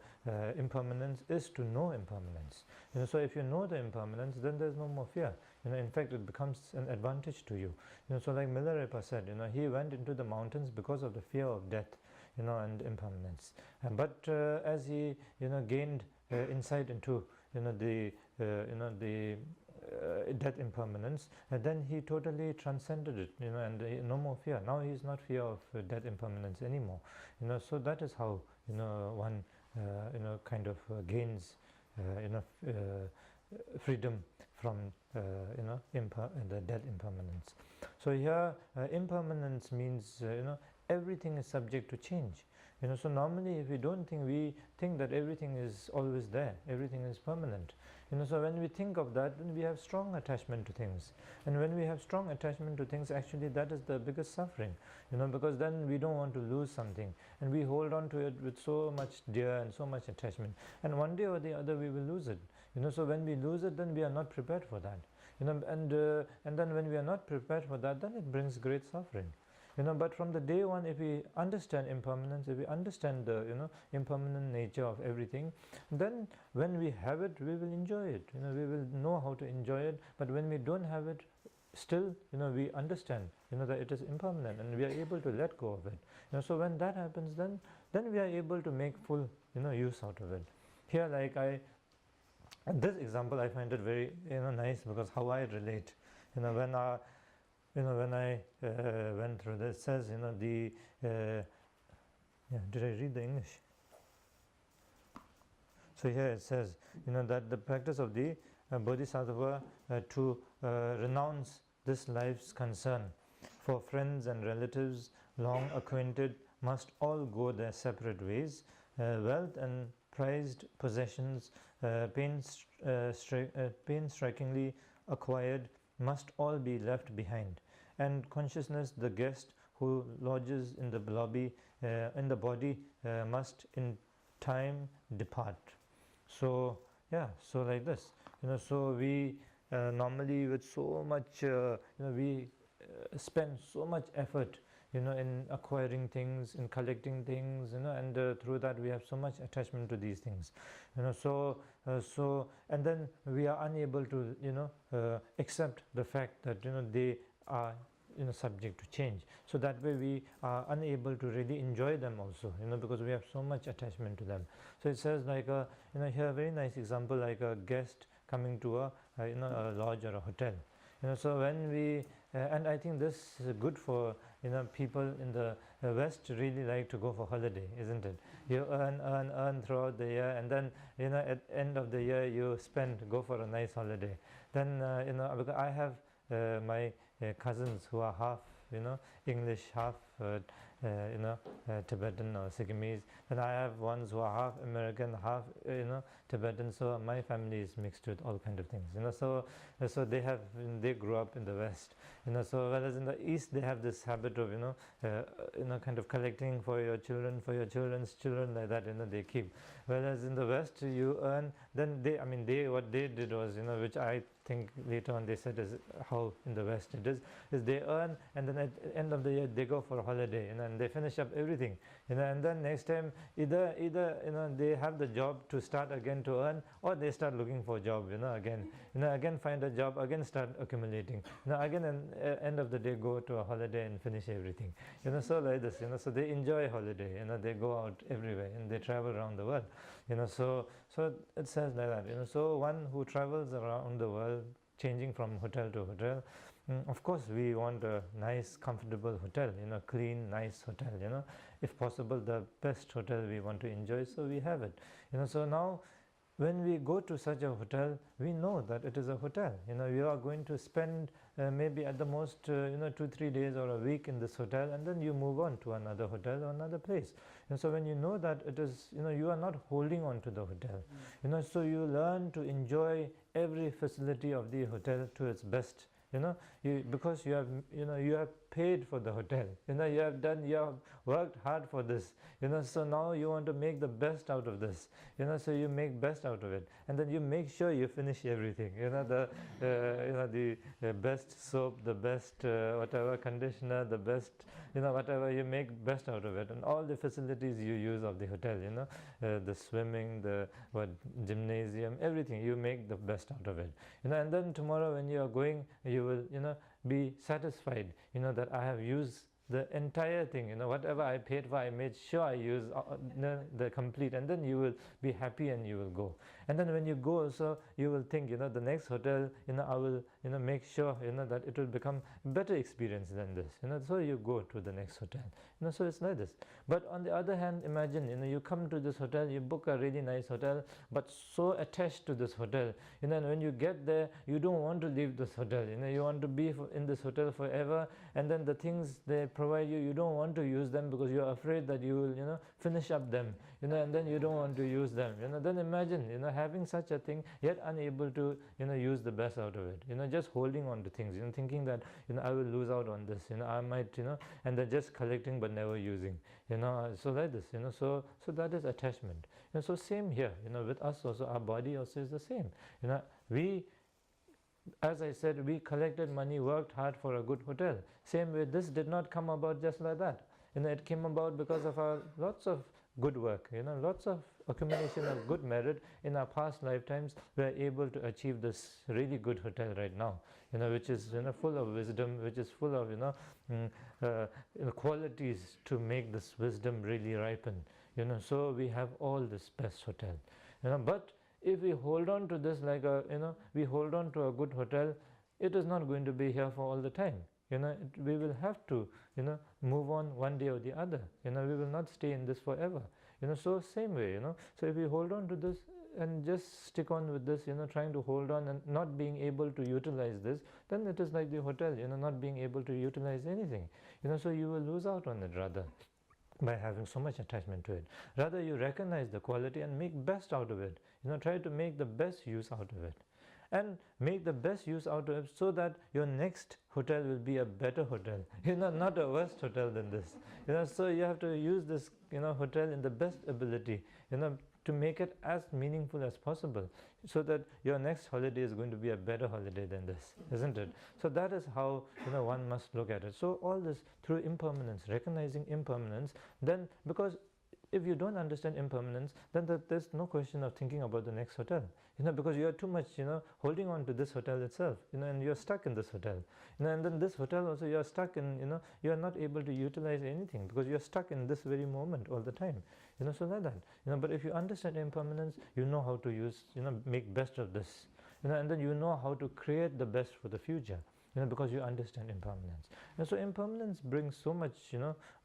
impermanence, is to know impermanence. So if you know the impermanence, then there's no more fear. In fact, it becomes an advantage to you. So like Milarepa said, he went into the mountains because of the fear of death, and impermanence. But as he gained insight into the death impermanence, and then he totally transcended it, and no more fear. Now he is not fear of death impermanence anymore. So that is how one kind of gains freedom from the death impermanence. So here impermanence means everything is subject to change. So normally if we don't think, we think that everything is always there, everything is permanent. So when we think of that, then we have strong attachment to things. And when we have strong attachment to things, actually that is the biggest suffering, because then we don't want to lose something. And we hold on to it with so much dear and so much attachment. And one day or the other we will lose it. So when we lose it, then we are not prepared for that. And then when we are not prepared for that, then it brings great suffering. But from the day one, if we understand impermanence, if we understand the impermanent nature of everything, then when we have it, we will enjoy it. We will know how to enjoy it. But when we don't have it, still we understand that it is impermanent, and we are able to let go of it. So when that happens, then we are able to make full use out of it. Here, like this example, I find it very nice, because how I relate. When I went through this, it says, did I read the English? So here it says, that the practice of the Bodhisattva to renounce this life's concern for friends and relatives long acquainted must all go their separate ways. Wealth and prized possessions, painstakingly acquired, must all be left behind, and consciousness, the guest who lodges in the body, must in time depart. So so like this, so we normally with so much we spend so much effort in acquiring things, in collecting things, and through that we have so much attachment to these things, so and then we are unable to accept the fact that they are subject to change. So that way we are unable to really enjoy them also, because we have so much attachment to them. So it says like here a very nice example, like a guest coming to a a lodge or a hotel. So when we and I think this is good for people in the West really like to go for holiday, isn't it? You earn throughout the year, and then at end of the year you go for a nice holiday. Then because I have my cousins who are half English, half Tibetan or Siamese, and I have ones who are half American, half Tibetan. So my family is mixed with all kind of things. So they grew up in the West. So whereas in the East they have this habit of kind of collecting for your children, for your children's children, like that. They keep. Whereas in the West you earn. Then what they did was which I think later on they said is how in the West it is they earn, and then at the end of the year they go for a holiday and they finish up everything, and then next time either they have the job to start again to earn, or they start looking for a job again find a job, again start accumulating, again, and end of the day go to a holiday and finish everything, so like this, so they enjoy holiday, they go out everywhere and they travel around the world, so it says like that, so one who travels around the world changing from hotel to hotel. Of course we want a nice comfortable hotel, clean nice hotel, if possible the best hotel we want to enjoy, so we have it, so now when we go to such a hotel, we know that it is a hotel. You are going to spend maybe at the most 2-3 days or a week in this hotel, and then you move on to another hotel or another place. And so when you know that it is, you are not holding on to the hotel, so you learn to enjoy every facility of the hotel to its best. Because you have paid for the hotel, you have worked hard for this, so now you want to make the best out of this, so you make best out of it, and then you make sure you finish everything, the best soap, the best whatever conditioner, the best whatever, you make best out of it, and all the facilities you use of the hotel, the swimming, the gymnasium, everything, you make the best out of it, and then tomorrow when you are going, you will be satisfied that I have used the entire thing, whatever I paid for, I made sure I use the complete, and then you will be happy and you will go. And then when you go also, you will think, the next hotel, I will make sure that it will become better experience than this, so you go to the next hotel, so it's like this. But on the other hand, imagine, you come to this hotel, you book a really nice hotel, but so attached to this hotel, and when you get there, you don't want to leave this hotel, you want to be in this hotel forever, and then the things they provide you, you don't want to use them because you are afraid that you will finish up them, and then you don't want to use them, then imagine having such a thing yet unable to use the best out of it, just holding on to things, thinking that I will lose out on this, I might, and then just collecting but never using, so like this, so that is attachment. So same here, with us also, our body also is the same, we, as I said, we collected money, worked hard for a good hotel. Same way, this did not come about just like that. It came about because of our lots of good work, lots of accumulation of good merit in our past lifetimes. We are able to achieve this really good hotel right now, which is full of wisdom, which is full of qualities to make this wisdom really ripen. So we have all this best hotel, but if we hold on to this like a, we hold on to a good hotel, it is not going to be here for all the time. We will have to, move on one day or the other. We will not stay in this forever. So same way, So if we hold on to this and just stick on with this, trying to hold on and not being able to utilize this, then it is like the hotel, not being able to utilize anything. So you will lose out on it rather, by having so much attachment to it. Rather, you recognize the quality and make best out of it. Try to make the best use out of it, and make the best use out of it, so that your next hotel will be a better hotel, not a worse hotel than this. So you have to use this hotel in the best ability, to make it as meaningful as possible, so that your next holiday is going to be a better holiday than this, isn't it? So that is how one must look at it. So all this through impermanence, recognizing impermanence, then, because if you don't understand impermanence, then there's no question of thinking about the next hotel, because you are too much, holding on to this hotel itself, and you're stuck in this hotel, and then this hotel also you are stuck in, you are not able to utilize anything because you are stuck in this very moment all the time, so like that, but if you understand impermanence, you know how to use, make best of this, and then you know how to create the best for the future, because you understand impermanence. And so impermanence brings so much,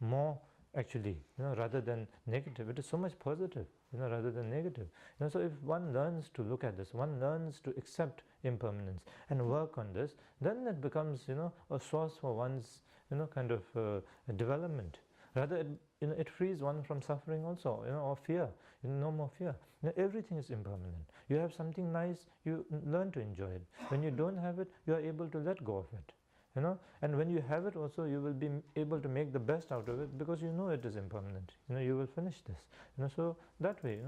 more actually, rather than negative. It is so much positive, rather than negative. So if one learns to look at this, one learns to accept impermanence and work on this, then it becomes, a source for one's, kind of development. Rather, it frees one from suffering also, or fear. No more fear. Everything is impermanent. You have something nice, you learn to enjoy it. When you don't have it, you are able to let go of it. And when you have it also, you will be able to make the best out of it, because you know it is impermanent. You will finish this. So that way,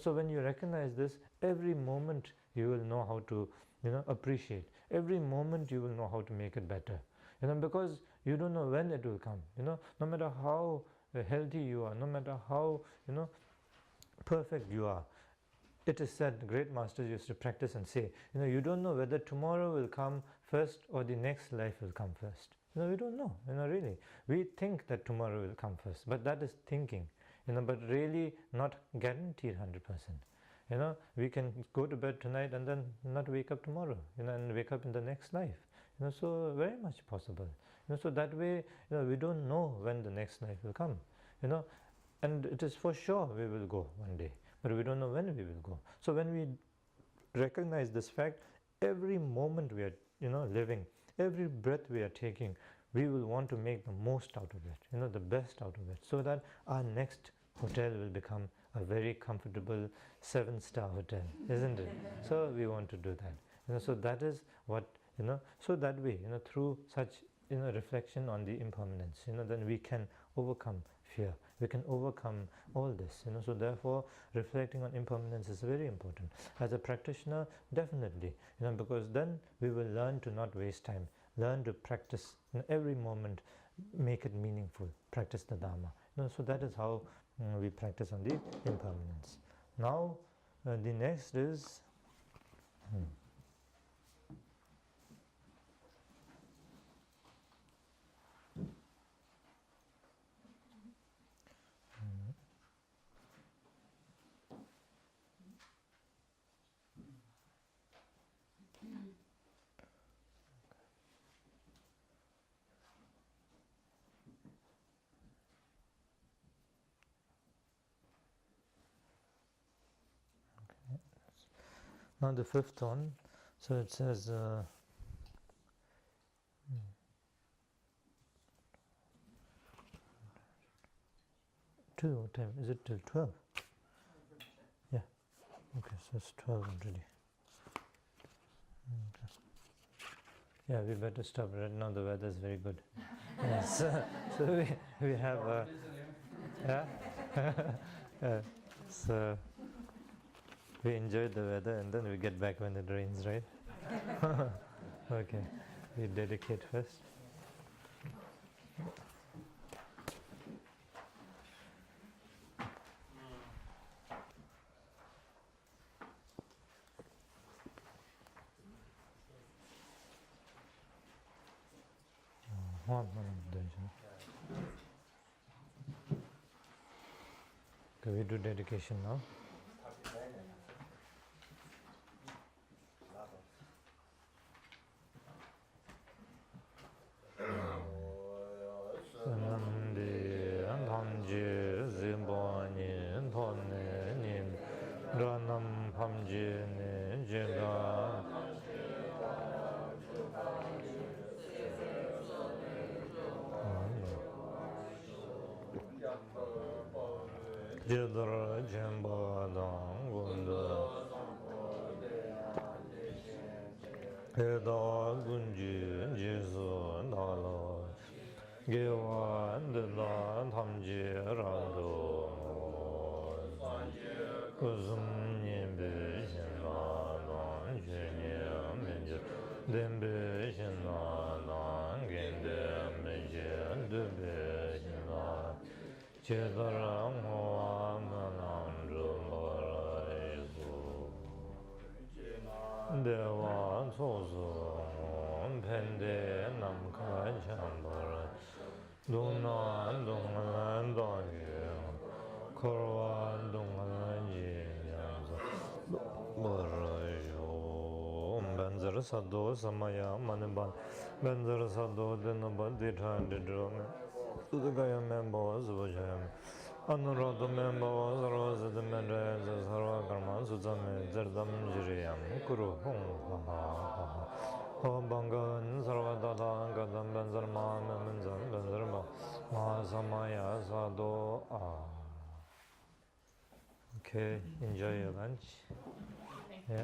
so when you recognize this, every moment you will know how to, appreciate. Every moment you will know how to make it better. Because you don't know when it will come. No matter how healthy you are, no matter how, perfect you are. It is said, great masters used to practice and say, you don't know whether tomorrow will come first or the next life will come first. We don't know, really. We think that tomorrow will come first, but that is thinking, but really not guaranteed 100%. We can go to bed tonight and then not wake up tomorrow, and wake up in the next life. So very much possible. So that way, we don't know when the next life will come, and it is for sure we will go one day, but we don't know when we will go. So when we recognize this fact, every moment we are, living, every breath we are taking, we will want to make the most out of it, the best out of it, so that our next hotel will become a very comfortable 7-star hotel, isn't it? So we want to do that. So that is what, so that way, through such, reflection on the impermanence, then we can overcome fear. We can overcome all this, so therefore reflecting on impermanence is very important. As a practitioner, definitely, because then we will learn to not waste time, learn to practice every moment, make it meaningful, practice the Dharma. So that is how we practice on the impermanence. Now the next is now the fifth one. So it says time is it till 12? Yeah. Okay, so it's 12 already. Okay. Yeah, we better stop right now. The weather is very good. Yes. So we have so we enjoy the weather and then we get back when it rains, right? Okay, we dedicate first. Okay, we do dedication now. Ranam Pamjini Jega Jidra Jemba Dang Gunda Eda Gunji Jisu Dala Gewan Dila Tamji Rando Kuzum Nimbi Shina Nan Jini Minji Dimbi Shina Nan Gindi Minji Dubi Shina Chidarang Hoa Manam Jumara Isu Dewa Tosu Pende Namka Chambara Dunan Dungan Dagi Korwan Dungan Jinyanza Barajo Benzara Sado, Samaya, Maniban, Benzara Sado, Denaba, Dita, and Didrome, Sudagaya members, Vajam, Anurata members, Rosa de Mendez, Sarvakarma, Suzame, Zerdam Jiriam, Kuru, Bangan, Sarvadada, Gadam Benzarma, Menzan, Benzarma, Mahasamaya, Sado. Okay, enjoy your lunch. Yeah.